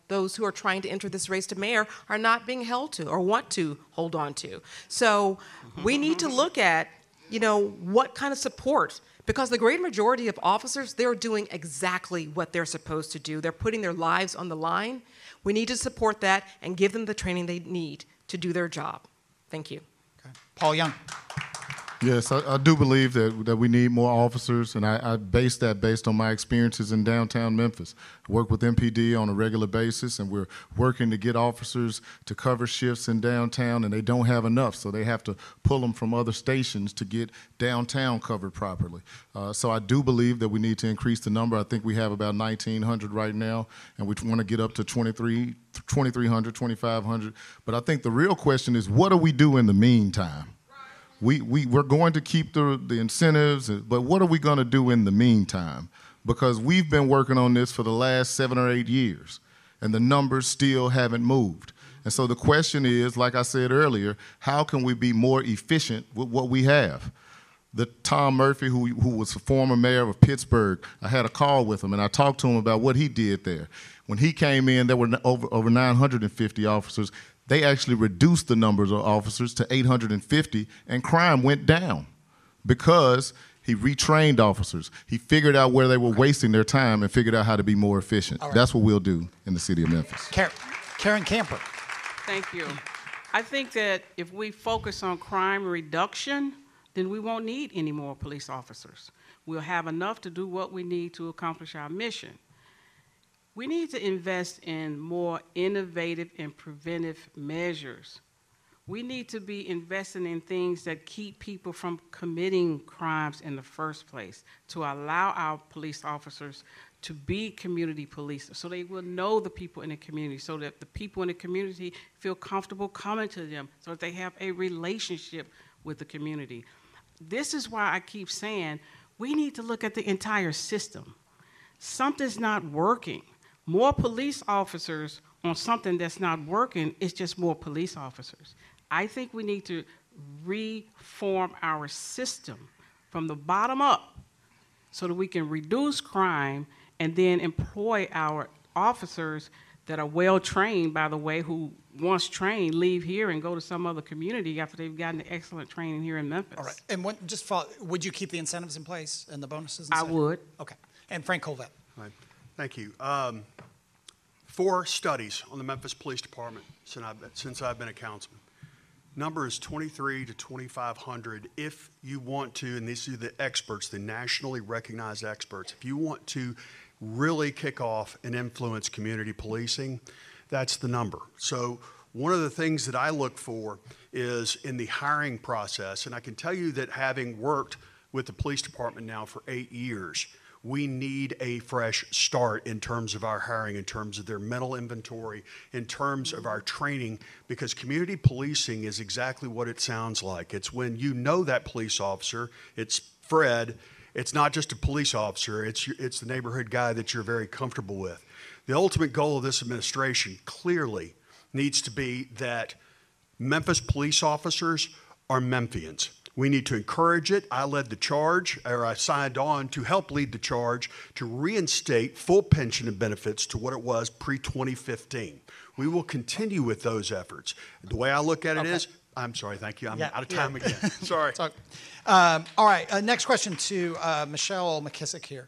those who are trying to enter this race to mayor are not being held to or want to hold on to. So we need to look at, what kind of support, because the great majority of officers, they're doing exactly what they're supposed to do. They're putting their lives on the line. We need to support that and give them the training they need to do their job. Thank you. Okay. Paul Young. Yes, I do believe that we need more officers, and I base that based on my experiences in downtown Memphis. I work with MPD on a regular basis, and we're working to get officers to cover shifts in downtown, and they don't have enough, so they have to pull them from other stations to get downtown covered properly. So I do believe that we need to increase the number. I think we have about 1,900 right now, and we want to get up to 2,300, 2,500. But I think the real question is, what do we do in the meantime? We're going to keep the incentives, but what are we going to do in the meantime? because we've been working on this for the last 7 or 8 years, and the numbers still haven't moved. And so the question is, like I said earlier, how can we be more efficient with what we have? The Tom Murphy, who was a former mayor of Pittsburgh, I had a call with him, and I talked to him about what he did there. When he came in, there were over 950 officers. They actually reduced the numbers of officers to 850, and crime went down because he retrained officers. He figured out where they were wasting their time and figured out how to be more efficient. Right. That's what we'll do in the city of Memphis. Karen Camper. Thank you. I think that if we focus on crime reduction, then we won't need any more police officers. We'll have enough to do what we need to accomplish our mission. We need to invest in more innovative and preventive measures. We need to be investing in things that keep people from committing crimes in the first place, to allow our police officers to be community police, so they will know the people in the community, so that the people in the community feel comfortable coming to them, so that they have a relationship with the community. This is why I keep saying we need to look at the entire system. Something's not working. More police officers on something that's not working is just more police officers. I think we need to reform our system from the bottom up so that we can reduce crime and then employ our officers that are well trained, by the way, who once trained leave here and go to some other community after they've gotten excellent training here in Memphis. All right. And would you keep the incentives in place and the bonuses? I would. Okay. And Frank Colvett. Right. Thank you. 4 studies on the Memphis Police Department since I've been a councilman. Number is 23 to 2,500 if you want to, and these are the experts, the nationally recognized experts, if you want to really kick off and influence community policing, that's the number. So one of the things that I look for is in the hiring process, and I can tell you that having worked with the police department now for 8 years, we need a fresh start in terms of our hiring, in terms of their mental inventory, in terms of our training, because community policing is exactly what it sounds like. It's when you know that police officer, it's Fred, it's not just a police officer, it's the neighborhood guy that you're very comfortable with. The ultimate goal of this administration clearly needs to be that Memphis police officers are Memphians. We need to encourage it. I led the charge, or I signed on to help lead the charge to reinstate full pension and benefits to what it was pre-2015. We will continue with those efforts. The way I look at it is, I'm sorry, thank you. I'm out of time again. Sorry. All right. Next question to Michelle McKissack here.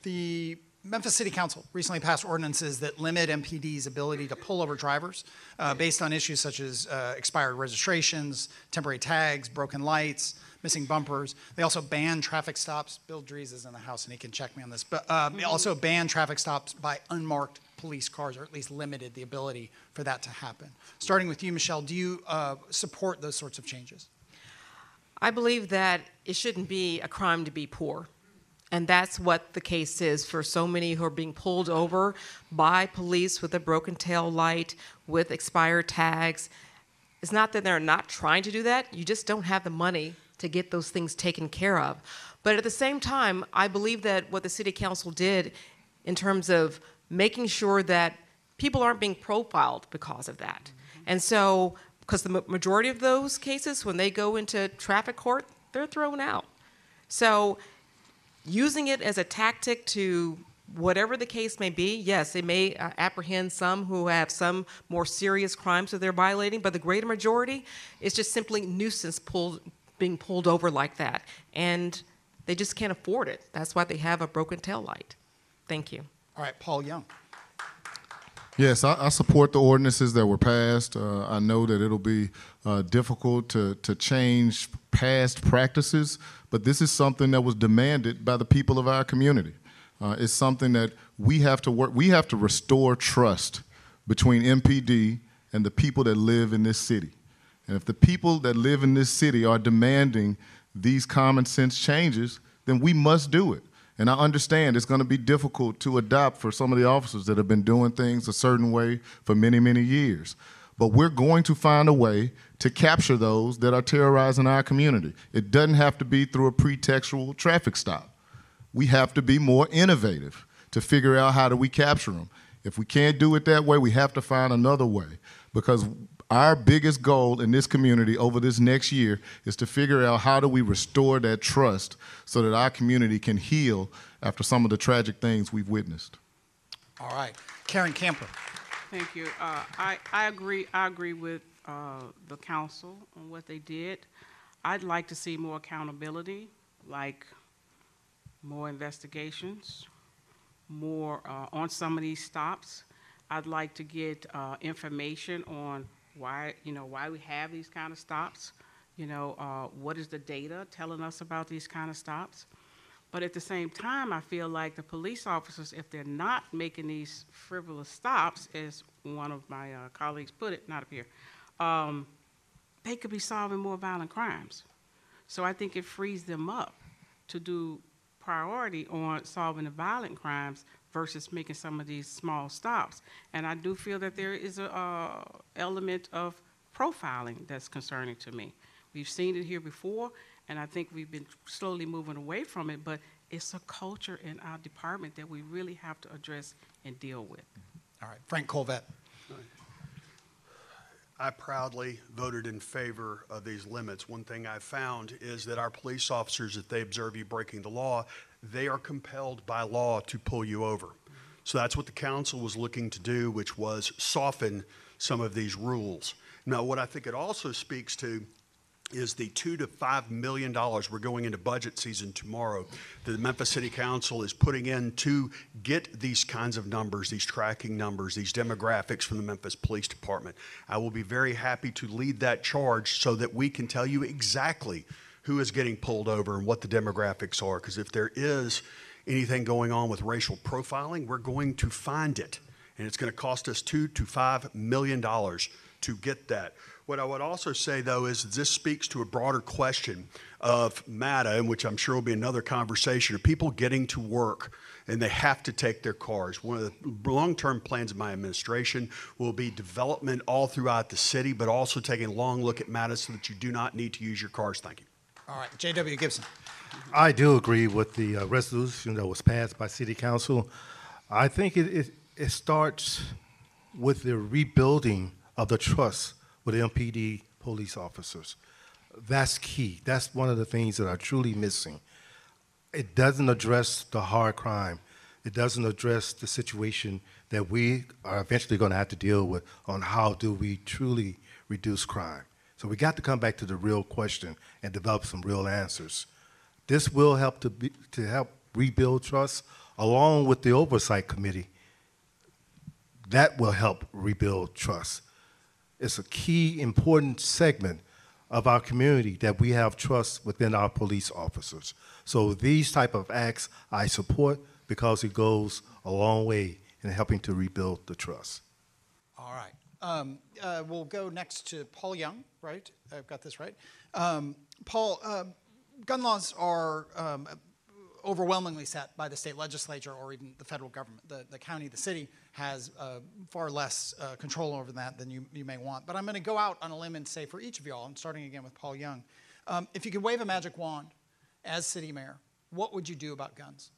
The Memphis City Council recently passed ordinances that limit MPD's ability to pull over drivers based on issues such as expired registrations, temporary tags, broken lights, missing bumpers. They also ban traffic stops. Bill Dries is in the house and he can check me on this. But they also ban traffic stops by unmarked police cars, or at least limited the ability for that to happen. Starting with you, Michelle, do you support those sorts of changes? I believe that it shouldn't be a crime to be poor. And that's what the case is for so many who are being pulled over by police with a broken tail light, with expired tags. It's not that they're not trying to do that. You just don't have the money to get those things taken care of. But at the same time, I believe that what the City Council did in terms of making sure that people aren't being profiled because of that. And so, because the majority of those cases, when they go into traffic court, they're thrown out. So, using it as a tactic to whatever the case may be, yes, it may apprehend some who have some more serious crimes that they're violating, but the greater majority is just simply nuisance being pulled over like that. And they just can't afford it. That's why they have a broken tail light. Thank you. All right, Paul Young. Yes, I support the ordinances that were passed. I know that it'll be difficult to change past practices, but this is something that was demanded by the people of our community. It's something that we have to work. We have to restore trust between MPD and the people that live in this city. And if the people that live in this city are demanding these common sense changes, then we must do it. And I understand it's going to be difficult to adopt for some of the officers that have been doing things a certain way for many, many years. But we're going to find a way to capture those that are terrorizing our community. It doesn't have to be through a pretextual traffic stop. we have to be more innovative to figure out how do we capture them. If we can't do it that way, we have to find another way, because our biggest goal in this community over this next year is to figure out how do we restore that trust so that our community can heal after some of the tragic things we've witnessed. All right. Karen Camper. Thank you. I agree with the council on what they did. I'd like to see more accountability, like more investigations, more on some of these stops. I'd like to get information on why we have these kind of stops. What is the data telling us about these kind of stops? But at the same time, I feel like the police officers, if they're not making these frivolous stops, as one of my colleagues put it, not up here, they could be solving more violent crimes. So I think it frees them up to do priority on solving the violent crimes versus making some of these small stops. And I do feel that there is a element of profiling that's concerning to me. We've seen it here before, and I think we've been slowly moving away from it, but it's a culture in our department that we really have to address and deal with. All right. Frank Colvett. I proudly voted in favor of these limits. One thing I found is that our police officers, if they observe you breaking the law, they are compelled by law to pull you over. So that's what the council was looking to do, which was soften some of these rules. Now, what I think it also speaks to is the $2 to $5 million we're going into budget season tomorrow that the Memphis City Council is putting in to get these kinds of numbers, these tracking numbers, these demographics from the Memphis Police Department. I will be very happy to lead that charge so that we can tell you exactly who is getting pulled over and what the demographics are, because if there is anything going on with racial profiling, we're going to find it, and it's going to cost us $2 to $5 million to get that. What I would also say, though, is this speaks to a broader question of MATA, in which I'm sure will be another conversation, of people getting to work and they have to take their cars. One of the long-term plans of my administration will be development all throughout the city, but also taking a long look at MATA so that you do not need to use your cars. Thank you. All right. J.W. Gibson. I do agree with the resolution that was passed by City Council. I think it starts with the rebuilding of the trust with MPD police officers. That's key. That's one of the things that are truly missing. It doesn't address the hard crime. It doesn't address the situation that we are eventually going to have to deal with on how do we truly reduce crime. So we got to come back to the real question and develop some real answers. This will help to help rebuild trust, along with the oversight committee. That will help rebuild trust. It's a key, important segment of our community that we have trust within our police officers. So these type of acts I support because it goes a long way in helping to rebuild the trust. All right. We'll go next to Paul Young, right? I've got this right. Paul, gun laws are overwhelmingly set by the state legislature or even the federal government. The county, the city has far less control over that than you may want. But I'm going to go out on a limb and say for each of y'all, and starting again with Paul Young, if you could wave a magic wand as city mayor, what would you do about guns?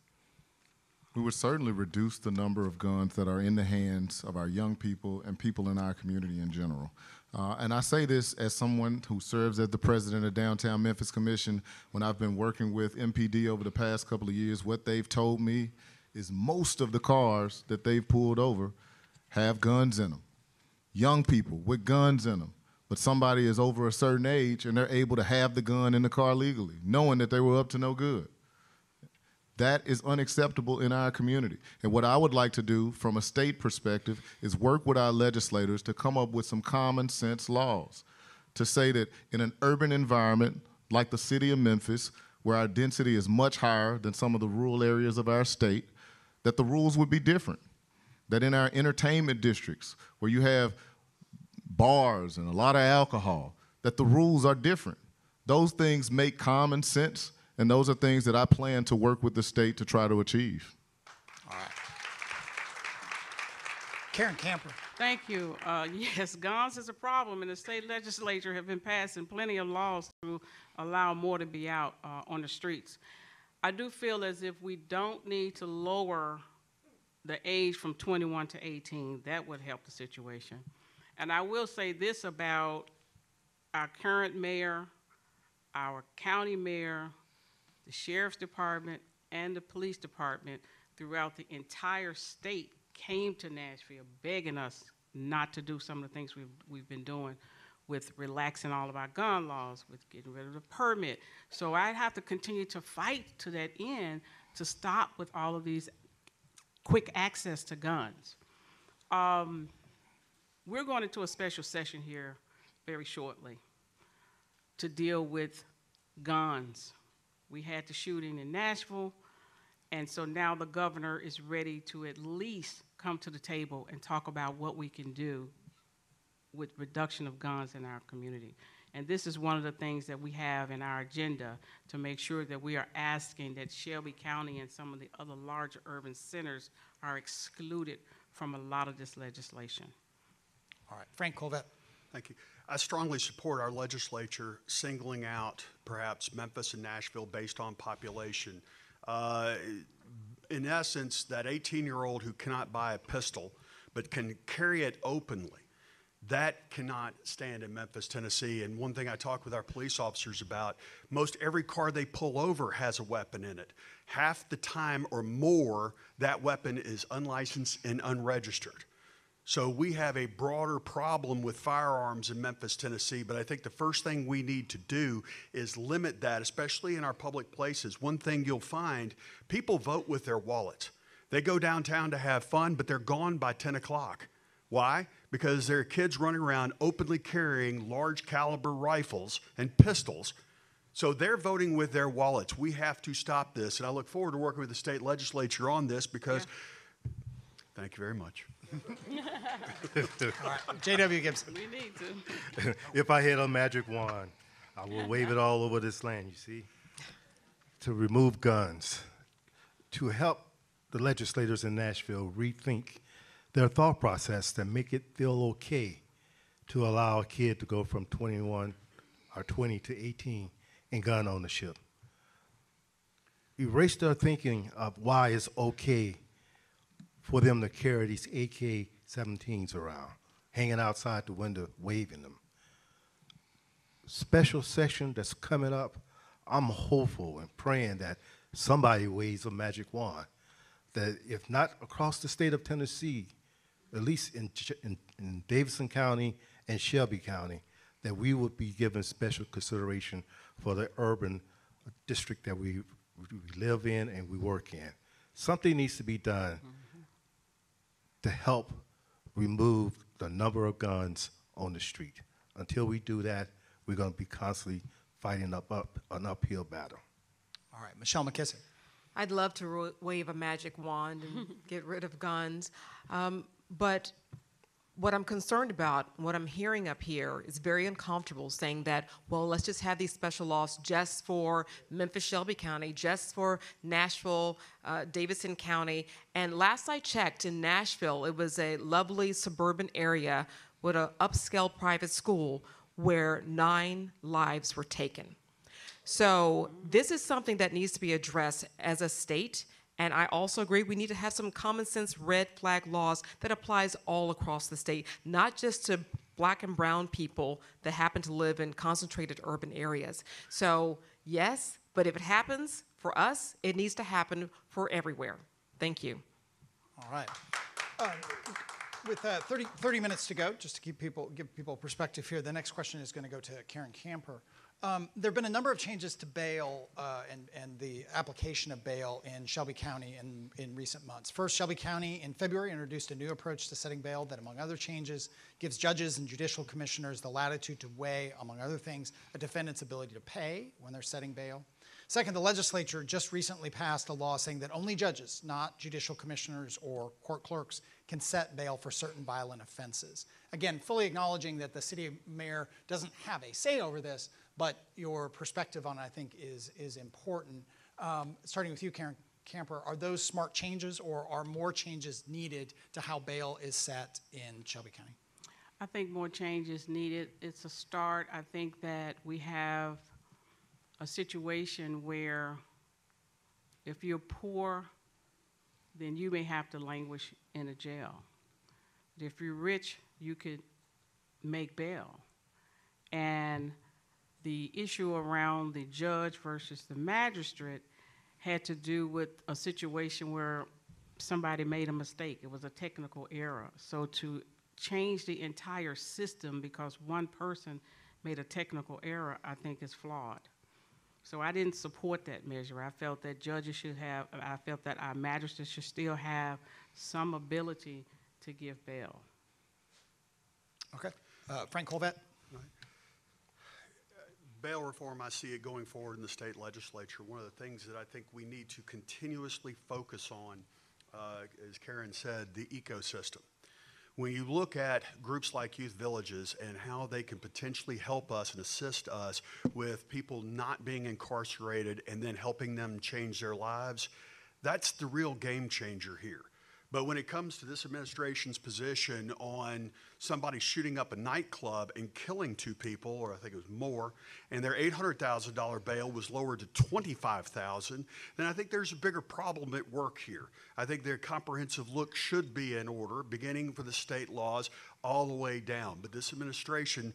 We would certainly reduce the number of guns that are in the hands of our young people and people in our community in general. And I say this as someone who serves as the president of Downtown Memphis Commission. When I've been working with MPD over the past couple of years, what they've told me is most of the cars that they've pulled over have guns in them. Young people with guns in them. But somebody is over a certain age and they're able to have the gun in the car legally, knowing that they were up to no good. That is unacceptable in our community. And what I would like to do from a state perspective is work with our legislators to come up with some common sense laws to say that in an urban environment like the city of Memphis, where our density is much higher than some of the rural areas of our state, that the rules would be different. That in our entertainment districts, where you have bars and a lot of alcohol, that the rules are different. Those things make common sense. And those are things that I plan to work with the state to try to achieve. All right. Karen Camper. Thank you. Yes, guns is a problem, and the state legislature have been passing plenty of laws to allow more to be out on the streets. I do feel as if we don't need to lower the age from 21 to 18. That would help the situation. And I will say this about our current mayor, our county mayor, the sheriff's department, and the police department throughout the entire state came to Nashville begging us not to do some of the things we've been doing with relaxing all of our gun laws, with getting rid of the permit. So I have to continue to fight to that end to stop with all of these quick access to guns. We're going into a special session here very shortly to deal with guns. We had the shooting in Nashville, and so now the governor is ready to at least come to the table and talk about what we can do with reduction of guns in our community. And this is one of the things that we have in our agenda to make sure that we are asking that Shelby County and some of the other larger urban centers are excluded from a lot of this legislation. All right, Frank Colvett. Thank you. I strongly support our legislature singling out perhaps Memphis and Nashville based on population. In essence, that 18-year-old who cannot buy a pistol but can carry it openly, that cannot stand in Memphis, Tennessee. And one thing I talk with our police officers about, most every car they pull over has a weapon in it. Half the time or more, that weapon is unlicensed and unregistered. So we have a broader problem with firearms in Memphis, Tennessee, but I think the first thing we need to do is limit that, especially in our public places. One thing you'll find, people vote with their wallet. They go downtown to have fun, but they're gone by 10 o'clock. Why? Because there are kids running around openly carrying large caliber rifles and pistols. So they're voting with their wallets. We have to stop this, and I look forward to working with the state legislature on this because, thank you very much. All right, J.W. Gibson. We need to. If I had a magic wand, I will wave it all over this land, you see, to remove guns, to help the legislators in Nashville rethink their thought process to make it feel okay to allow a kid to go from 21 or 20 to 18 in gun ownership. Erase their thinking of why it's okay for them to carry these AK-17s around, hanging outside the window, waving them. Special session that's coming up, I'm hopeful and praying that somebody waves a magic wand, that if not across the state of Tennessee, at least in Davidson County and Shelby County, that we would be given special consideration for the urban district that we live in and we work in. Something needs to be done to help remove the number of guns on the street. Until we do that, we're going to be constantly fighting an uphill battle. All right, Michelle McKissack. I'd love to wave a magic wand and get rid of guns, but what I'm concerned about, what I'm hearing up here is very uncomfortable, saying that, well, let's just have these special laws just for Memphis-Shelby County, just for Nashville, Davidson County. And last I checked, in Nashville, it was a lovely suburban area with an upscale private school where 9 lives were taken. So this is something that needs to be addressed as a state. And I also agree we need to have some common sense red flag laws that applies all across the state, not just to black and brown people that happen to live in concentrated urban areas. So yes, but if it happens for us, it needs to happen for everywhere. Thank you. All right. With 30 minutes to go, just to give people perspective here, the next question is going to go to Karen Camper. There have been a number of changes to bail and the application of bail in Shelby County in recent months. First, Shelby County in February introduced a new approach to setting bail that, among other changes, gives judges and judicial commissioners the latitude to weigh, among other things, a defendant's ability to pay when they're setting bail. Second, the legislature just recently passed a law saying that only judges, not judicial commissioners or court clerks, can set bail for certain violent offenses. Again, fully acknowledging that the city mayor doesn't have a say over this, but your perspective on it, I think, is important. Starting with you, Karen Camper, are those smart changes, or are more changes needed to how bail is set in Shelby County? I think more change is needed. It's a start. I think that we have a situation where If you're poor, then you may have to languish in a jail. But if you're rich, you could make bail. And the issue around the judge versus the magistrate had to do with a situation where somebody made a mistake. It was a technical error. So to change the entire system because one person made a technical error, I think is flawed. So I didn't support that measure. I felt that judges should have, I felt that our magistrates should still have some ability to give bail. Okay. Frank Colvett. Bail reform, I see it going forward in the state legislature. One of the things that I think we need to continuously focus on, as Karen said, the ecosystem. When you look at groups like youth villages and how they can potentially help us and assist us with people not being incarcerated and then helping them change their lives, that's the real game changer here. But when it comes to this administration's position on somebody shooting up a nightclub and killing 2 people, or I think it was more, and their $800,000 bail was lowered to $25,000, then I think there's a bigger problem at work here. I think their comprehensive look should be in order, beginning for the state laws all the way down. But this administration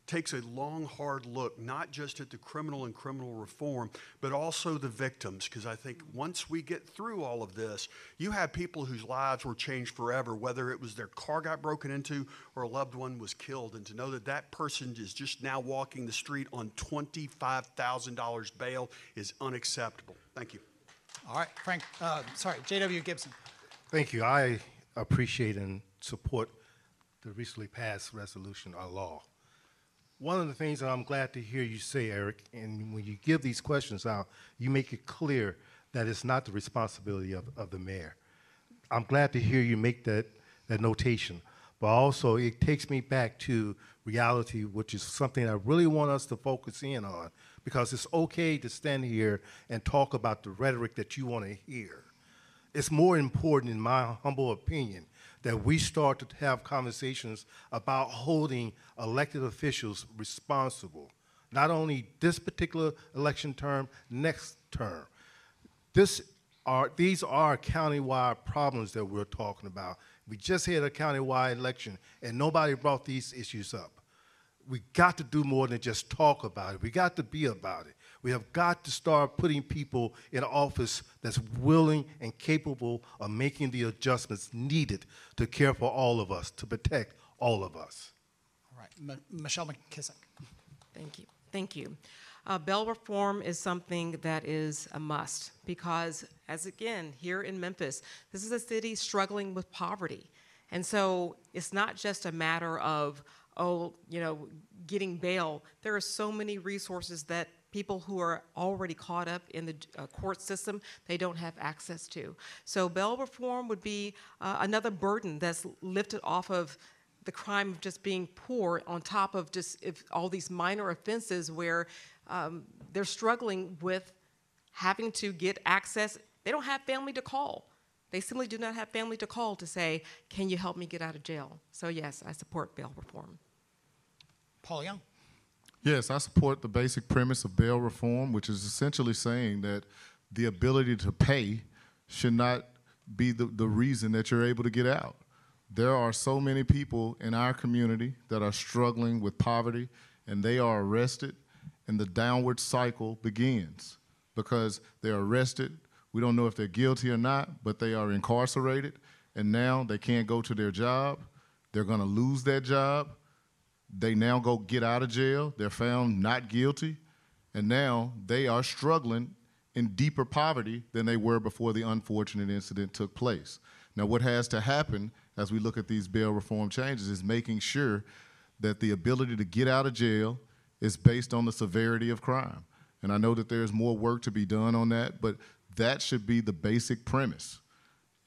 takes a long, hard look, not just at the criminal and criminal reform, but also the victims, because I think once we get through all of this, you have people whose lives were changed forever, whether it was their car got broken into or a loved one was killed, and to know that that person is just now walking the street on $25,000 bail is unacceptable. Thank you. All right, Frank, J.W. Gibson. Thank you. I appreciate and support the recently passed resolution or law. One of the things that I'm glad to hear you say, Eric, and when you give these questions out, you make it clear that it's not the responsibility of the mayor. I'm glad to hear you make that notation. But also, it takes me back to reality, which is something I really want us to focus in on, because it's okay to stand here and talk about the rhetoric that you want to hear. It's more important, in my humble opinion, that we start to have conversations about holding elected officials responsible, not only this particular election term, next term. These are countywide problems that we're talking about. We just had a countywide election, and nobody brought these issues up. We got to do more than just talk about it. We got to be about it. We have got to start putting people in office that's willing and capable of making the adjustments needed to care for all of us, to protect all of us. All right, Michelle McKissack. Thank you. Thank you. Bail reform is something that is a must because, as again, here in Memphis, this is a city struggling with poverty. And so it's not just a matter of, getting bail. There are so many resources that people who are already caught up in the court system, they don't have access to. So bail reform would be another burden that's lifted off of the crime of just being poor on top of just all these minor offenses where they're struggling with having to get access. They don't have family to call. They simply do not have family to call to say, can you help me get out of jail? So yes, I support bail reform. Paul Young. Yes, I support the basic premise of bail reform, which is essentially saying that the ability to pay should not be the reason that you're able to get out. There are so many people in our community that are struggling with poverty, and they are arrested, and the downward cycle begins because they're arrested. We don't know if they're guilty or not, but they are incarcerated, and now they can't go to their job. They're going to lose that job. They now go get out of jail. They're found not guilty, and now they are struggling in deeper poverty than they were before the unfortunate incident took place. Now, what has to happen as we look at these bail reform changes is making sure that the ability to get out of jail is based on the severity of crime. And I know that there's more work to be done on that, but that should be the basic premise.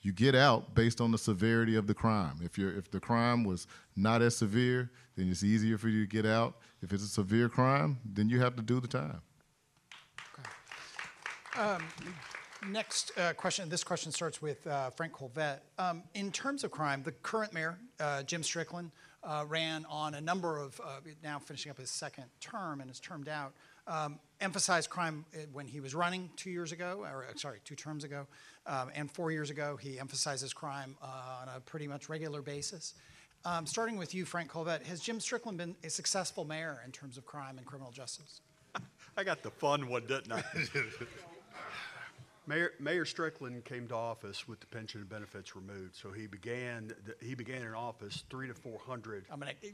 You get out based on the severity of the crime. If the crime was not as severe, then it's easier for you to get out. If it's a severe crime, then you have to do the time. Okay. Next question. This question starts with Frank Colvett. In terms of crime, the current mayor, Jim Strickland, ran on a number of, now finishing up his second term and is termed out, emphasized crime when he was running 2 years ago, or sorry, 2 terms ago, and 4 years ago. He emphasizes crime on a pretty much regular basis. Starting with you, Frank Colvett, has Jim Strickland been a successful mayor in terms of crime and criminal justice? I got the fun one, didn't I? Mayor Strickland came to office with the pension and benefits removed, so he began in office 300 to 400.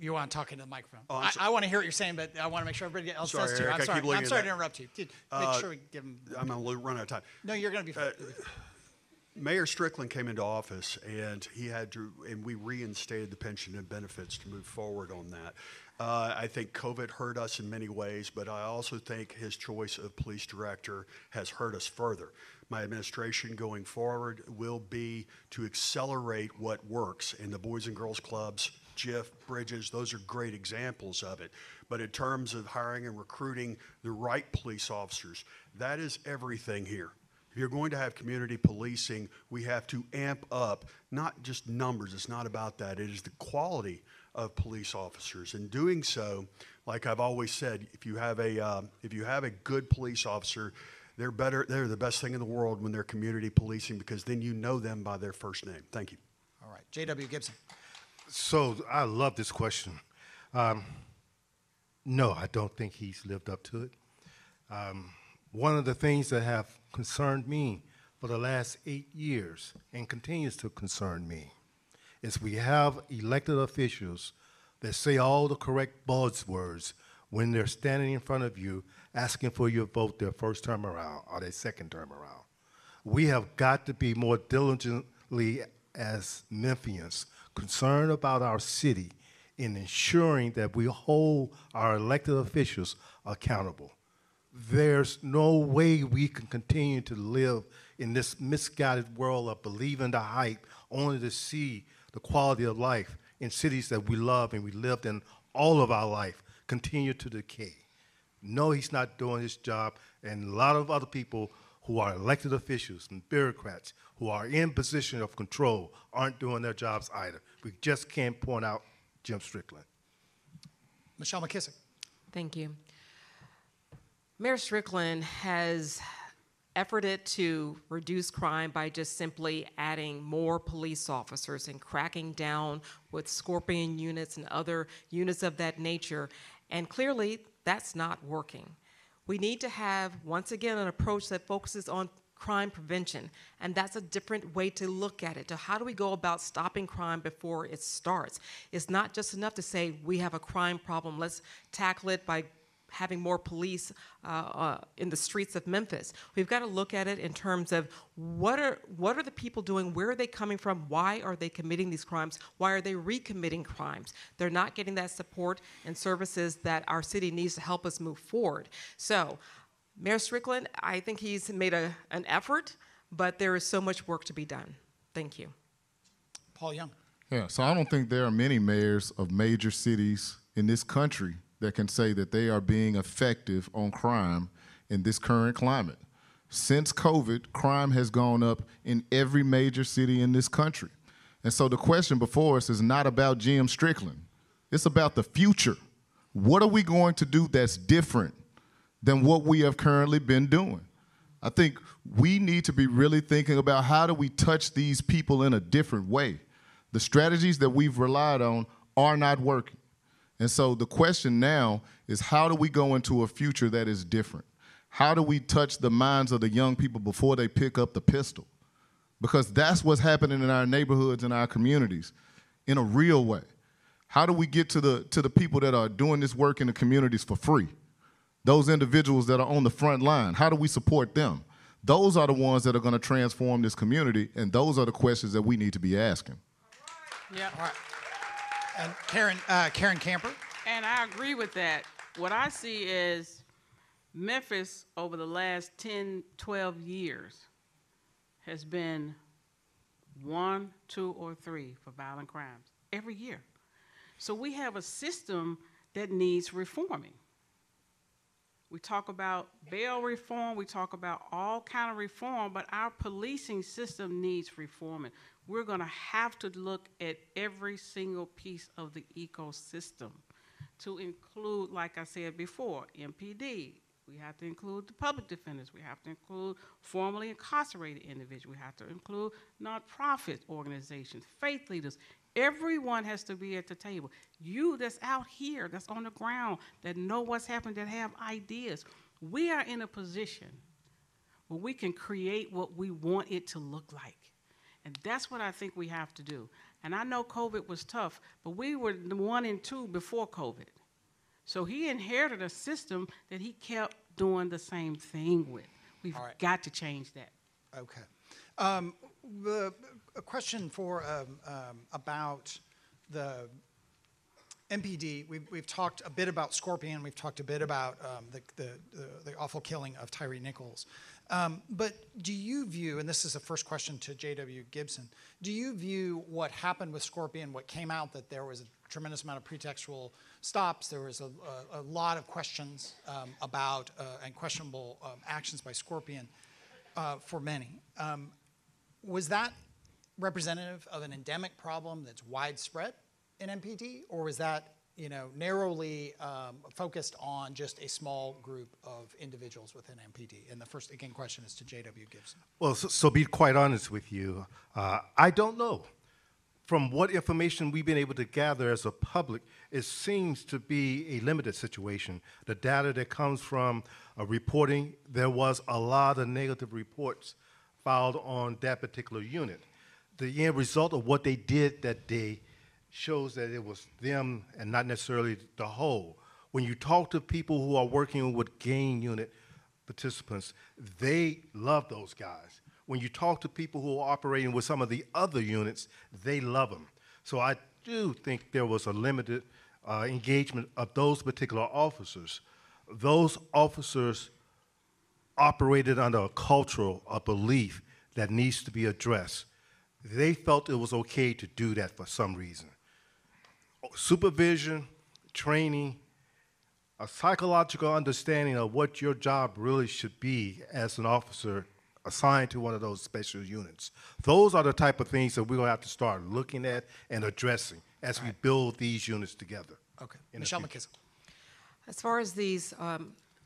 You want to talk into the microphone? Oh, I want to hear what you're saying, but I want to make sure everybody else Sorry, does too. Eric, I'm I sorry. keep looking I'm at sorry that. to interrupt you. Make sure we give him. I'm going to run out of time. No, you're going to be fine. Mayor Strickland came into office, and we reinstated the pension and benefits to move forward on that. I think COVID hurt us in many ways, but I also think his choice of police director has hurt us further. My administration going forward will be to accelerate what works in the Boys and Girls Clubs, GIF, Bridges. Those are great examples of it. But in terms of hiring and recruiting the right police officers, that is everything here. If you're going to have community policing, we have to amp up, not just numbers, it's not about that, it is the quality of police officers. In doing so, like I've always said, if you have a good police officer, they're the best thing in the world when they're community policing, because then you know them by their first name. Thank you. All right, J.W. Gibson. So I love this question. No, I don't think he's lived up to it. One of the things that have concerned me for the last 8 years and continues to concern me is we have elected officials that say all the correct buzzwords when they're standing in front of you asking for your vote their first term around or their second term around. We have got to be more diligently as Memphians concerned about our city in ensuring that we hold our elected officials accountable. There's no way we can continue to live in this misguided world of believing the hype only to see the quality of life in cities that we love and we lived in all of our life continue to decay. No, he's not doing his job, and a lot of other people who are elected officials and bureaucrats who are in position of control aren't doing their jobs either. We just can't point out Jim Strickland. Michelle McKissack. Thank you. Mayor Strickland has efforted to reduce crime by just simply adding more police officers and cracking down with Scorpion units and other units of that nature. And clearly, that's not working. We need to have, once again, an approach that focuses on crime prevention, and that's a different way to look at it. To how do we go about stopping crime before it starts? It's not just enough to say we have a crime problem, let's tackle it by having more police in the streets of Memphis. We've got to look at it in terms of what are the people doing, where are they coming from, why are they committing these crimes, why are they recommitting crimes? They're not getting that support and services that our city needs to help us move forward. So, Mayor Strickland, I think he's made an effort, but there is so much work to be done. Thank you. Paul Young. Yeah, so I don't think there are many mayors of major cities in this country that can say that they are being effective on crime in this current climate. Since COVID, crime has gone up in every major city in this country. And so the question before us is not about Jim Strickland. It's about the future. What are we going to do that's different than what we have currently been doing? I think we need to be really thinking about how do we touch these people in a different way. The strategies that we've relied on are not working. And so the question now is, how do we go into a future that is different? How do we touch the minds of the young people before they pick up the pistol? Because that's what's happening in our neighborhoods and our communities in a real way. How do we get to the people that are doing this work in the communities for free? Those individuals that are on the front line, how do we support them? Those are the ones that are going to transform this community, and those are the questions that we need to be asking. Yeah. All right. And Karen Camper. And I agree with that. What I see is Memphis over the last 10, 12 years has been 1, 2, or 3 for violent crimes every year. So we have a system that needs reforming. We talk about bail reform, we talk about all kind of reform, but our policing system needs reforming. We're going to have to look at every single piece of the ecosystem to include, like I said before, MPD. We have to include the public defenders. We have to include formerly incarcerated individuals. We have to include nonprofit organizations, faith leaders. Everyone has to be at the table. You that's out here, that's on the ground, that know what's happening, that have ideas. We are in a position where we can create what we want it to look like. And that's what I think we have to do. And I know COVID was tough, but we were the 1 and 2 before COVID. So he inherited a system that he kept doing the same thing with. We've got to change that. Okay. A question for about the MPD. We've talked a bit about Scorpion. We've talked a bit about the awful killing of Tyree Nichols. But do you view, and this is the first question to J.W. Gibson, do you view what happened with Scorpion, what came out, that there was a tremendous amount of pretextual stops, there was a lot of questions about and questionable actions by Scorpion for many. Was that representative of an endemic problem that's widespread in MPD, or was that, narrowly focused on just a small group of individuals within MPD? And the first, again, question is to J.W. Gibson. Well, so be quite honest with you, I don't know. From what information we've been able to gather as a public, it seems to be a limited situation. The data that comes from reporting, there was a lot of negative reports filed on that particular unit. The end result of what they did that day shows that it was them and not necessarily the whole. When you talk to people who are working with gang unit participants, they love those guys. When you talk to people who are operating with some of the other units, they love them. So I do think there was a limited engagement of those particular officers. Those officers operated under a cultural, a belief that needs to be addressed. They felt it was okay to do that for some reason. Supervision, training, a psychological understanding of what your job really should be as an officer assigned to one of those special units. Those are the type of things that we're going to have to start looking at and addressing as we build these units together. Okay. Michelle McKissack. As far as these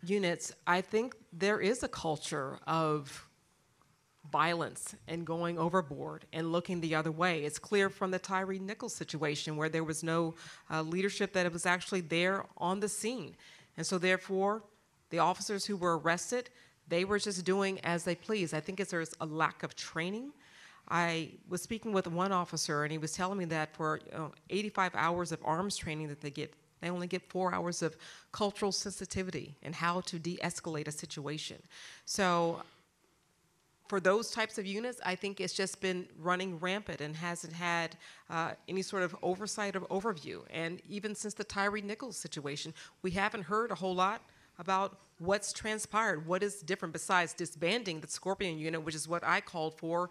units, I think there is a culture of violence and going overboard and looking the other way. It's clear from the Tyree Nichols situation where there was no leadership that was actually there on the scene. And so therefore, the officers who were arrested, they were just doing as they pleased. I think there's a lack of training. I was speaking with one officer, and he was telling me that for 85 hours of arms training that they get, they only get 4 hours of cultural sensitivity and how to de-escalate a situation. So for those types of units, I think it's just been running rampant and hasn't had any sort of oversight or overview. And even since the Tyree Nichols situation, we haven't heard a whole lot about what's transpired, what is different besides disbanding the Scorpion unit, which is what I called for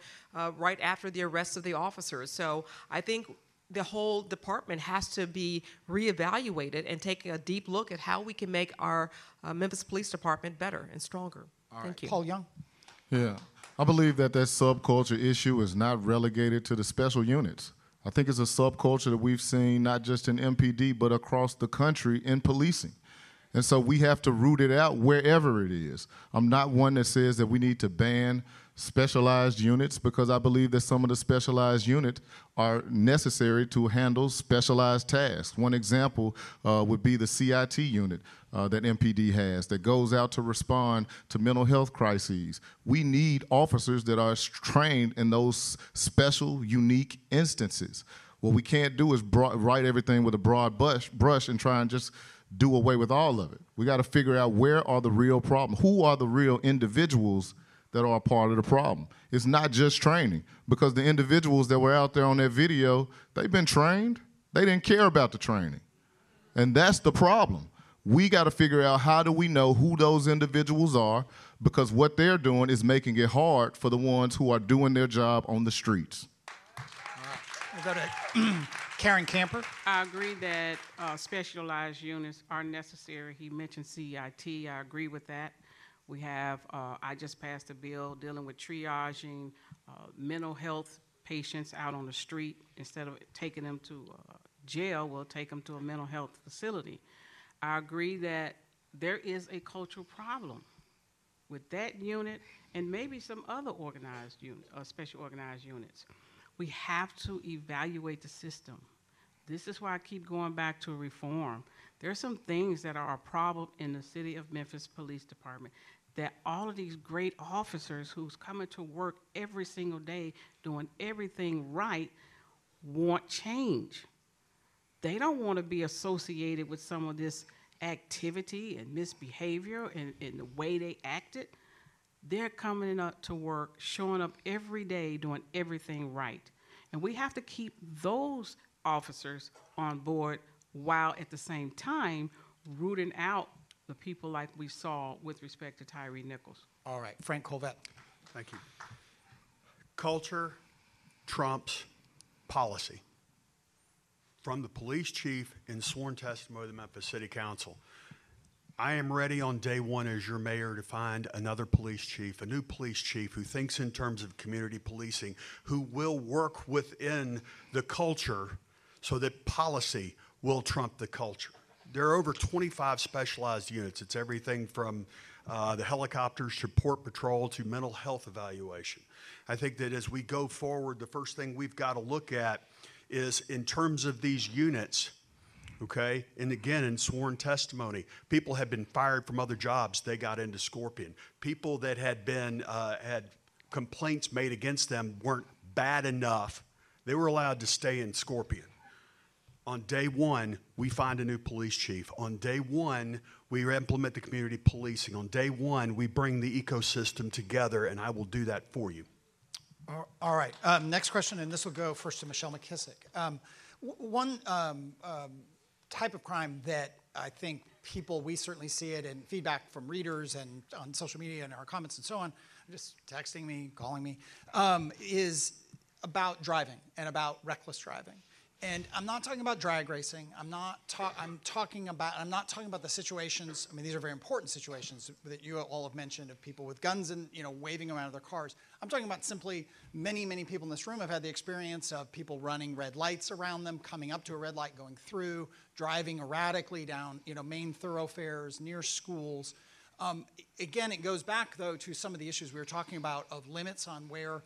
right after the arrest of the officers. So I think the whole department has to be reevaluated and take a deep look at how we can make our Memphis Police Department better and stronger. Thank you. Paul Young. Yeah, I believe that subculture issue is not relegated to the special units. I think it's a subculture that we've seen not just in MPD, but across the country in policing. And so we have to root it out wherever it is. I'm not one that says that we need to ban specialized units, because I believe that some of the specialized units are necessary to handle specialized tasks. One example would be the CIT unit that MPD has that goes out to respond to mental health crises. We need officers that are trained in those special, unique instances. What we can't do is write everything with a broad brush and try and just do away with all of it. We got to figure out where are the real problems, who are the real individuals that are a part of the problem. It's not just training, because the individuals that were out there on that video, they've been trained. They didn't care about the training. And that's the problem. We got to figure out how do we know who those individuals are, because what they're doing is making it hard for the ones who are doing their job on the streets. All right. We'll go to Karen Camper. I agree that specialized units are necessary. He mentioned CIT. I agree with that. We have, I just passed a bill dealing with triaging mental health patients out on the street. Instead of taking them to jail, we'll take them to a mental health facility. I agree that there is a cultural problem with that unit and maybe some other organized unit or special organized units. We have to evaluate the system. This is why I keep going back to reform. There are some things that are a problem in the City of Memphis Police Department that all of these great officers who's coming to work every single day doing everything right want change. They don't want to be associated with some of this activity and misbehavior and the way they acted. They're coming up to work, showing up every day, doing everything right. And we have to keep those officers on board while at the same time rooting out the people like we saw with respect to Tyree Nichols. All right, Frank Colvett. Thank you. Culture trumps policy. From the police chief in sworn testimony of the Memphis City Council, I am ready on day one as your mayor to find another police chief, a new police chief who thinks in terms of community policing, who will work within the culture so that policy will trump the culture. There are over 25 specialized units. It's everything from the helicopters to port patrol to mental health evaluation. I think that as we go forward, the first thing we've got to look at is in terms of these units, okay? And again, in sworn testimony, people had been fired from other jobs. They got into Scorpion. People that had been, had complaints made against them weren't bad enough. They were allowed to stay in Scorpion. On day one, we find a new police chief. On day one, we implement the community policing. On day one, we bring the ecosystem together, and I will do that for you. All right, next question, and this will go first to Michelle McKissack. One type of crime that I think we certainly see it in feedback from readers and on social media and our comments and so on, just texting me, calling me, is about driving and about reckless driving. And I'm not talking about drag racing. I'm not talking about the situations. I mean, these are very important situations that you all have mentioned of people with guns and waving them out of their cars. I'm talking about simply many people in this room have had the experience of people running red lights around them, coming up to a red light, going through, driving erratically down main thoroughfares near schools. Again, it goes back though to some of the issues we were talking about of limits on where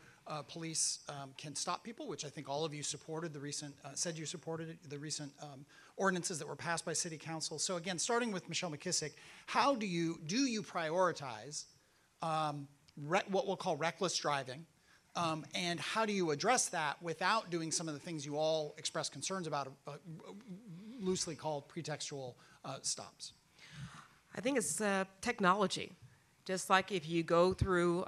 police can stop people, which I think all of you supported the recent, said you supported the recent ordinances that were passed by City Council. So again, starting with Michelle McKissack, how do you prioritize what we'll call reckless driving, and how do you address that without doing some of the things you all express concerns about, loosely called pretextual stops? I think it's technology. Just like if you go through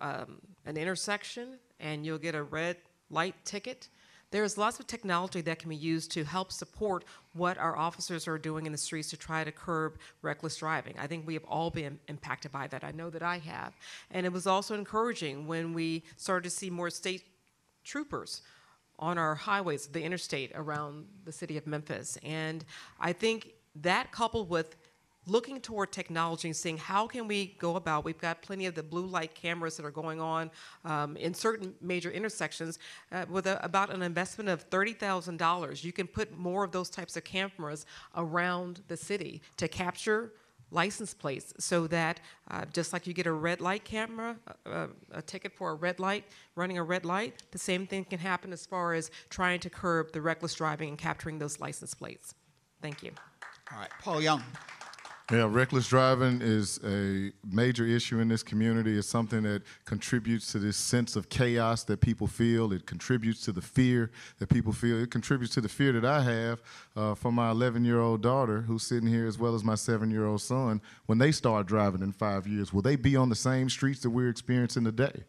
an intersection and you'll get a red light ticket, there's lots of technology that can be used to help support what our officers are doing in the streets to try to curb reckless driving. I think we have all been impacted by that. I know that I have. And it was also encouraging when we started to see more state troopers on our highways, the interstate around the city of Memphis. And I think that coupled with looking toward technology and seeing how can we go about, we've got plenty of the blue light cameras that are going on in certain major intersections with about an investment of $30,000. You can put more of those types of cameras around the city to capture license plates so that just like you get a red light camera, a ticket for a red light, running a red light, the same thing can happen as far as trying to curb the reckless driving and capturing those license plates. Thank you. All right, Paul Young. Yeah, reckless driving is a major issue in this community. It's something that contributes to this sense of chaos that people feel. It contributes to the fear that people feel. It contributes to the fear that I have for my 11-year-old daughter who's sitting here, as well as my 7-year-old son. When they start driving in 5 years, will they be on the same streets that we're experiencing today?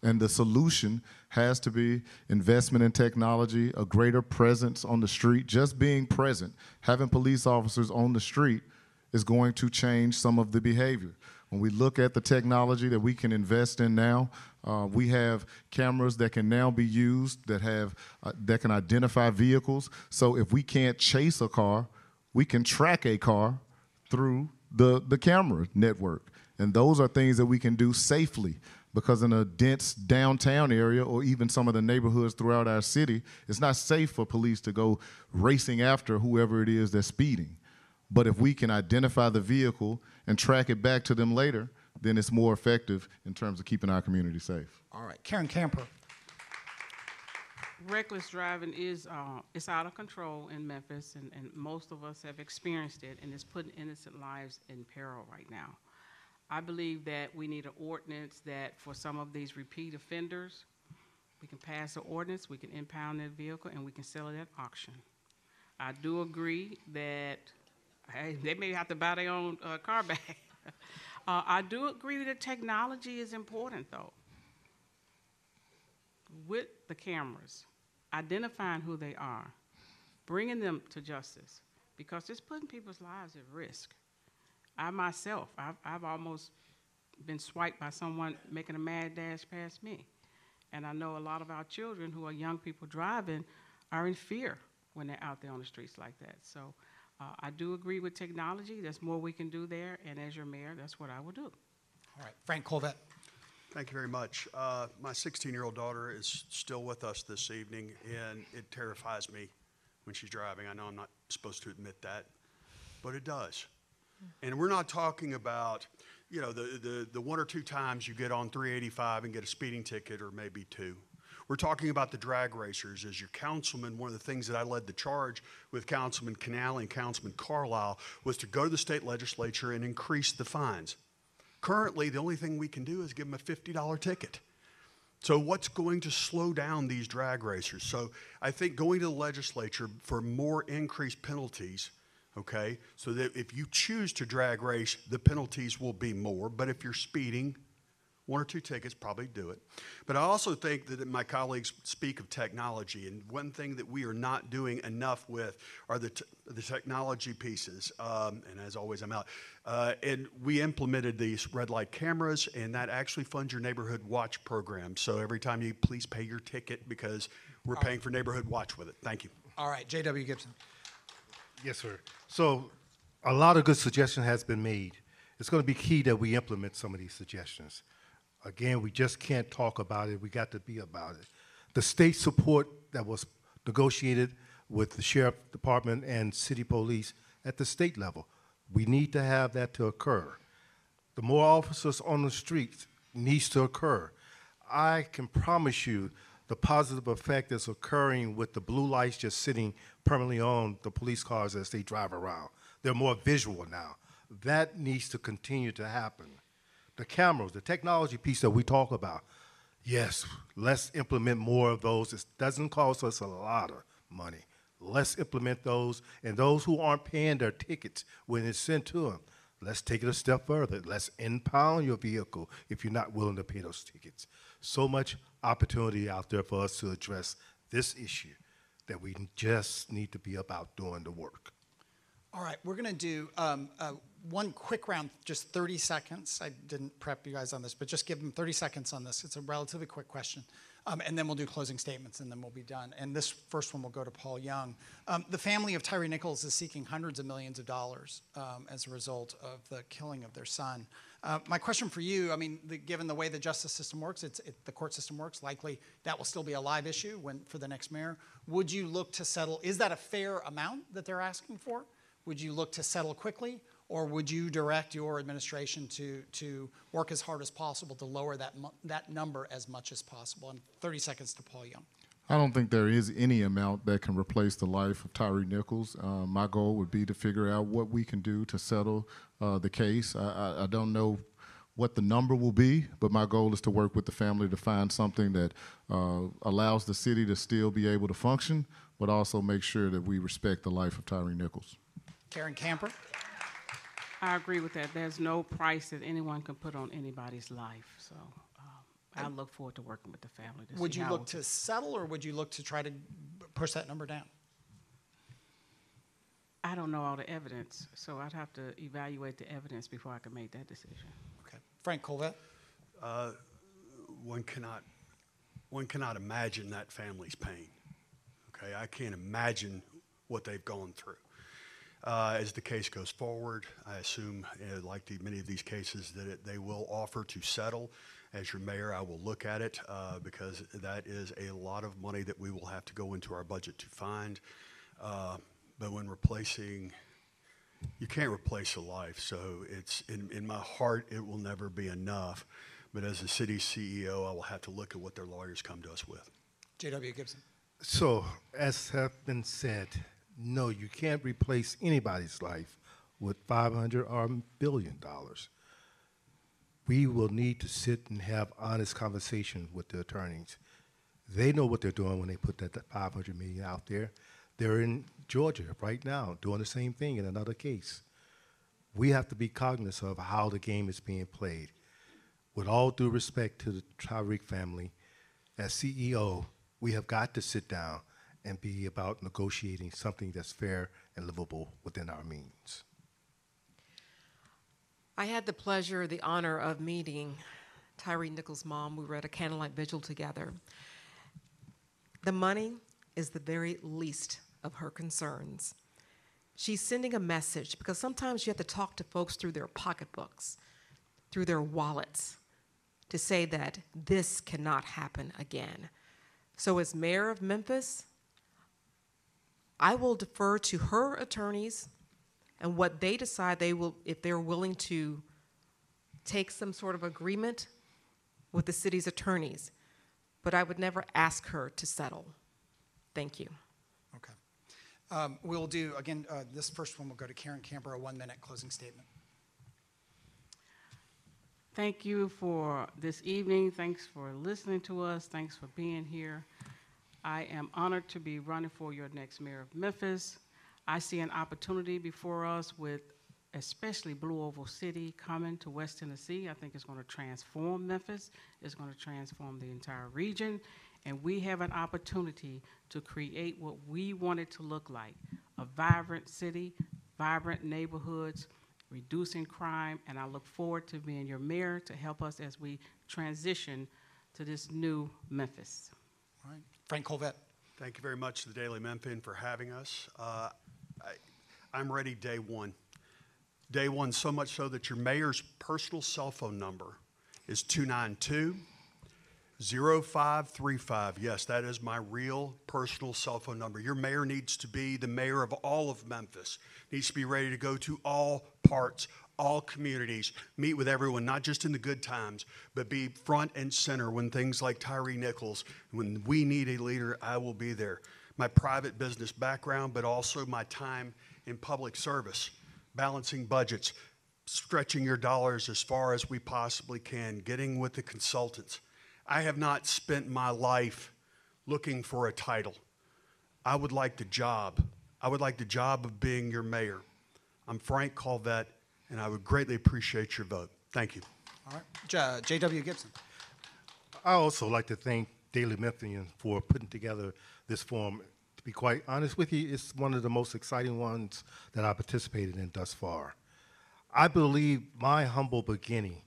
And the solution has to be investment in technology, a greater presence on the street. Just being present, having police officers on the street is going to change some of the behavior. When we look at the technology that we can invest in now, we have cameras that can now be used that can identify vehicles. So if we can't chase a car, we can track a car through the camera network. And those are things that we can do safely, because in a dense downtown area or even some of the neighborhoods throughout our city, it's not safe for police to go racing after whoever it is that's speeding. But if we can identify the vehicle and track it back to them later, then it's more effective in terms of keeping our community safe. All right, Karen Camper. Reckless driving is it's out of control in Memphis, and most of us have experienced it, and it's putting innocent lives in peril right now. I believe that we need an ordinance that for some of these repeat offenders, we can pass an ordinance, we can impound that vehicle, and we can sell it at auction. I do agree that they may have to buy their own car back. I do agree that technology is important, though. With the cameras, identifying who they are, bringing them to justice, because it's putting people's lives at risk. I myself, I've almost been swiped by someone making a mad dash past me. And I know a lot of our children who are young people driving are in fear when they're out there on the streets like that. So I do agree with technology. There's more we can do there, and as your mayor, that's what I will do. All right, Frank Colvett. Thank you very much. My 16-year-old daughter is still with us this evening, and it terrifies me when she's driving. I know I'm not supposed to admit that, but it does. And we're not talking about, you know, the one or two times you get on 385 and get a speeding ticket, or maybe two. We're talking about the drag racers. As your councilman, one of the things that I led the charge with Councilman Canale and Councilman Carlisle was to go to the state legislature and increase the fines. Currently, the only thing we can do is give them a $50 ticket. So what's going to slow down these drag racers? So I think going to the legislature for more increased penalties, okay, so that if you choose to drag race, the penalties will be more. But if you're speeding, one or two tickets, probably do it. But I also think that my colleagues speak of technology, and one thing that we are not doing enough with are the technology pieces. And as always, I'm out. And we implemented these red light cameras, and that actually funds your neighborhood watch program. So every time you please pay your ticket, because we're paying for neighborhood watch with it. Thank you. All right, J.W. Gibson. Yes, sir. So a lot of good suggestion has been made. It's going to be key that we implement some of these suggestions. Again, we just can't talk about it. We got to be about it. The state support that was negotiated with the sheriff department and city police at the state level, we need to have that to occur. The more officers on the streets needs to occur. I can promise you the positive effect that's occurring with the blue lights just sitting permanently on the police cars as they drive around. They're more visual now. That needs to continue to happen. The cameras, the technology piece that we talk about, yes, let's implement more of those. It doesn't cost us a lot of money. Let's implement those, and those who aren't paying their tickets when it's sent to them, let's take it a step further. Let's impound your vehicle if you're not willing to pay those tickets. So much opportunity out there for us to address this issue that we just need to be about doing the work. All right, we're going to do one quick round, just 30 seconds. I didn't prep you guys on this, but just give them 30 seconds on this. It's a relatively quick question. And then we'll do closing statements, and then we'll be done. And this first one will go to Paul Young. The family of Tyree Nichols is seeking hundreds of millions of dollars as a result of the killing of their son. My question for you, I mean, given the way the justice system works, the court system works, likely that will still be a live issue for the next mayor. Would you look to settle? Is that a fair amount that they're asking for? Would you look to settle quickly, or would you direct your administration to work as hard as possible to lower that number as much as possible? And 30 seconds to Paul Young. I don't think there is any amount that can replace the life of Tyree Nichols. My goal would be to figure out what we can do to settle the case. I don't know what the number will be, but my goal is to work with the family to find something that allows the city to still be able to function, but also make sure that we respect the life of Tyree Nichols. Karen Camper. I agree with that. There's no price that anyone can put on anybody's life. So I look forward to working with the family. Would you look to settle, or would you look to try to push that number down? I don't know all the evidence, so I'd have to evaluate the evidence before I can make that decision. Okay. Frank Colvett. One cannot imagine that family's pain. Okay, I can't imagine what they've gone through. As the case goes forward, I assume, like many of these cases, that they will offer to settle. As your mayor, I will look at it because that is a lot of money that we will have to go into our budget to find. But when replacing You can't replace a life, so it's in my heart, it will never be enough. But as a city CEO, I will have to look at what their lawyers come to us with. J.W. Gibson. So, as have been said, no, you can't replace anybody's life with $500 or $1 billion. We will need to sit and have honest conversations with the attorneys. They know what they're doing when they put that $500 million out there. They're in Georgia right now doing the same thing in another case. We have to be cognizant of how the game is being played. With all due respect to the Tyreek family, as CEO, we have got to sit down and be about negotiating something that's fair and livable within our means. I had the pleasure, the honor of meeting Tyree Nichols' mom. We were at a candlelight vigil together. The money is the very least of her concerns. She's sending a message, because sometimes you have to talk to folks through their pocketbooks, through their wallets, to say that this cannot happen again. So as mayor of Memphis, I will defer to her attorneys and what they decide they will, if they're willing to take some sort of agreement with the city's attorneys. But I would never ask her to settle. Thank you. Okay. We'll do, again, this first one will go to Karen Camper, a 1-minute closing statement. Thank you for this evening. Thanks for listening to us. Thanks for being here. I am honored to be running for your next mayor of Memphis. I see an opportunity before us with especially Blue Oval City coming to West Tennessee. I think it's going to transform Memphis. It's going to transform the entire region. And we have an opportunity to create what we want it to look like: a vibrant city, vibrant neighborhoods, reducing crime, and I look forward to being your mayor to help us as we transition to this new Memphis. All right. Frank Colvett. Thank you very much to the Daily Memphian for having us. I'm ready day one. Day one, so much so that your mayor's personal cell phone number is 292-0535. Yes, that is my real personal cell phone number. Your mayor needs to be the mayor of all of Memphis. Needs to be ready to go to all parts, all communities, meet with everyone, not just in the good times, but be front and center when things like Tyree Nichols, when we need a leader, I will be there. My private business background, but also my time in public service, balancing budgets, stretching your dollars as far as we possibly can, getting with the consultants. I have not spent my life looking for a title. I would like the job. I would like the job of being your mayor. I'm Frank Colvett, and I would greatly appreciate your vote. Thank you. All right. J.W. Gibson. I also like to thank Daily Memphian for putting together this forum. To be quite honest with you, it's one of the most exciting ones that I participated in thus far. I believe my humble beginning,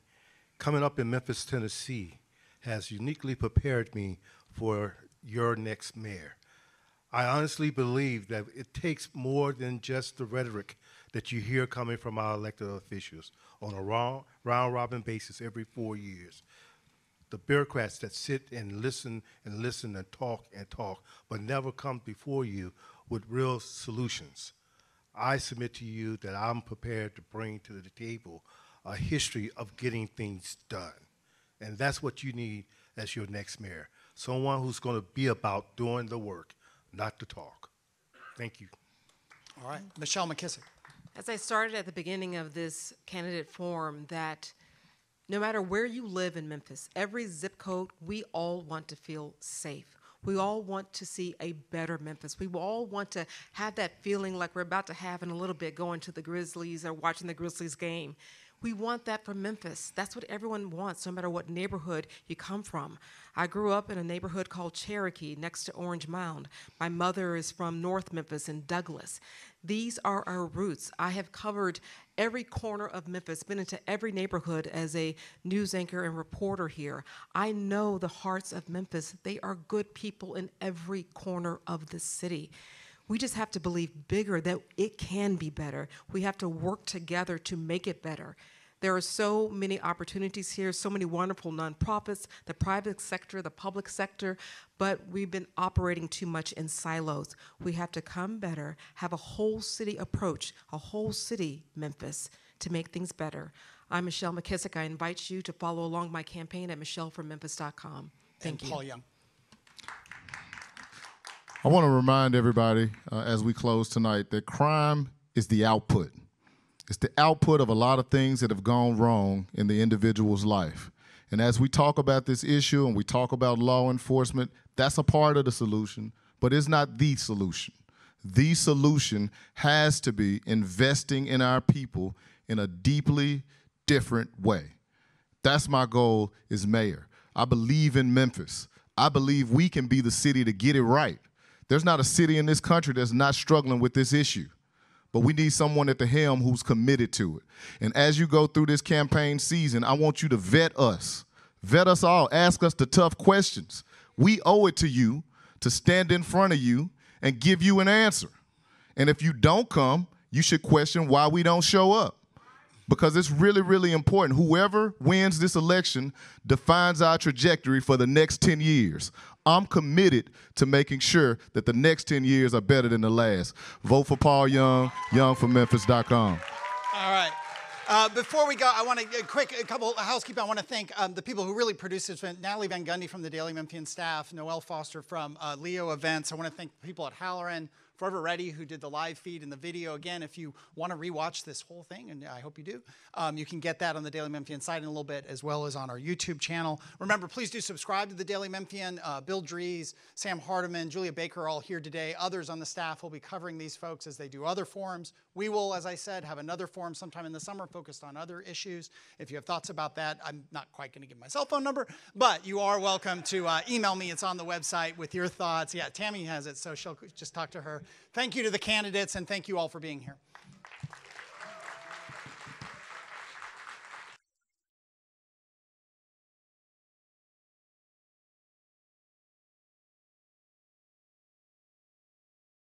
coming up in Memphis, Tennessee, has uniquely prepared me for your next mayor. I honestly believe that it takes more than just the rhetoric that you hear coming from our elected officials on a round-robin basis every 4 years. The bureaucrats that sit and listen and talk, but never come before you with real solutions. I submit to you that I'm prepared to bring to the table a history of getting things done. And that's what you need as your next mayor. Someone who's going to be about doing the work, not the talk. Thank you. All right. Michelle McKissack. As I started at the beginning of this candidate forum, that no matter where you live in Memphis, every zip code, we all want to feel safe. We all want to see a better Memphis. We all want to have that feeling like we're about to have in a little bit going to the Grizzlies or watching the Grizzlies game. We want that for Memphis. That's what everyone wants, no matter what neighborhood you come from. I grew up in a neighborhood called Cherokee next to Orange Mound. My mother is from North Memphis in Douglas. These are our roots. I have covered every corner of Memphis, been into every neighborhood as a news anchor and reporter here. I know the hearts of Memphis. They are good people in every corner of the city. We just have to believe bigger that it can be better. We have to work together to make it better. There are so many opportunities here, so many wonderful nonprofits, the private sector, the public sector, but we've been operating too much in silos. We have to come better, have a whole city approach, a whole city Memphis, to make things better. I'm Michelle McKissack. I invite you to follow along my campaign at michelleformemphis.com. Thank you. Paul Young. I want to remind everybody as we close tonight that crime is the output. It's the output of a lot of things that have gone wrong in the individual's life. And as we talk about this issue and we talk about law enforcement, that's a part of the solution, but it's not the solution. The solution has to be investing in our people in a deeply different way. That's my goal as mayor. I believe in Memphis. I believe we can be the city to get it right. There's not a city in this country that's not struggling with this issue, but we need someone at the helm who's committed to it. And as you go through this campaign season, I want you to vet us all, ask us the tough questions. We owe it to you to stand in front of you and give you an answer. And if you don't come, you should question why we don't show up, because it's really, really important. Whoever wins this election defines our trajectory for the next 10 years. I'm committed to making sure that the next 10 years are better than the last. Vote for Paul Young, youngformemphis.com. All right. Before we go, I want to a couple of housekeeping. I want to thank the people who really produced this event. Natalie Van Gundy from the Daily Memphian staff, Noelle Foster from Leo Events. I want to thank the people at Halloran, Forever Ready, who did the live feed and the video. Again, if you want to rewatch this whole thing, and I hope you do, you can get that on the Daily Memphian site in a little bit, as well as on our YouTube channel. Remember, please do subscribe to the Daily Memphian. Bill Dries, Sam Hardiman, Julia Baker are all here today. Others on the staff will be covering these folks as they do other forums. We will, as I said, have another forum sometime in the summer focused on other issues. If you have thoughts about that, I'm not quite going to give my cell phone number, but you are welcome to email me. It's on the website with your thoughts. Yeah, Tammy has it, so she'll just talk to her. Thank you to the candidates, and thank you all for being here.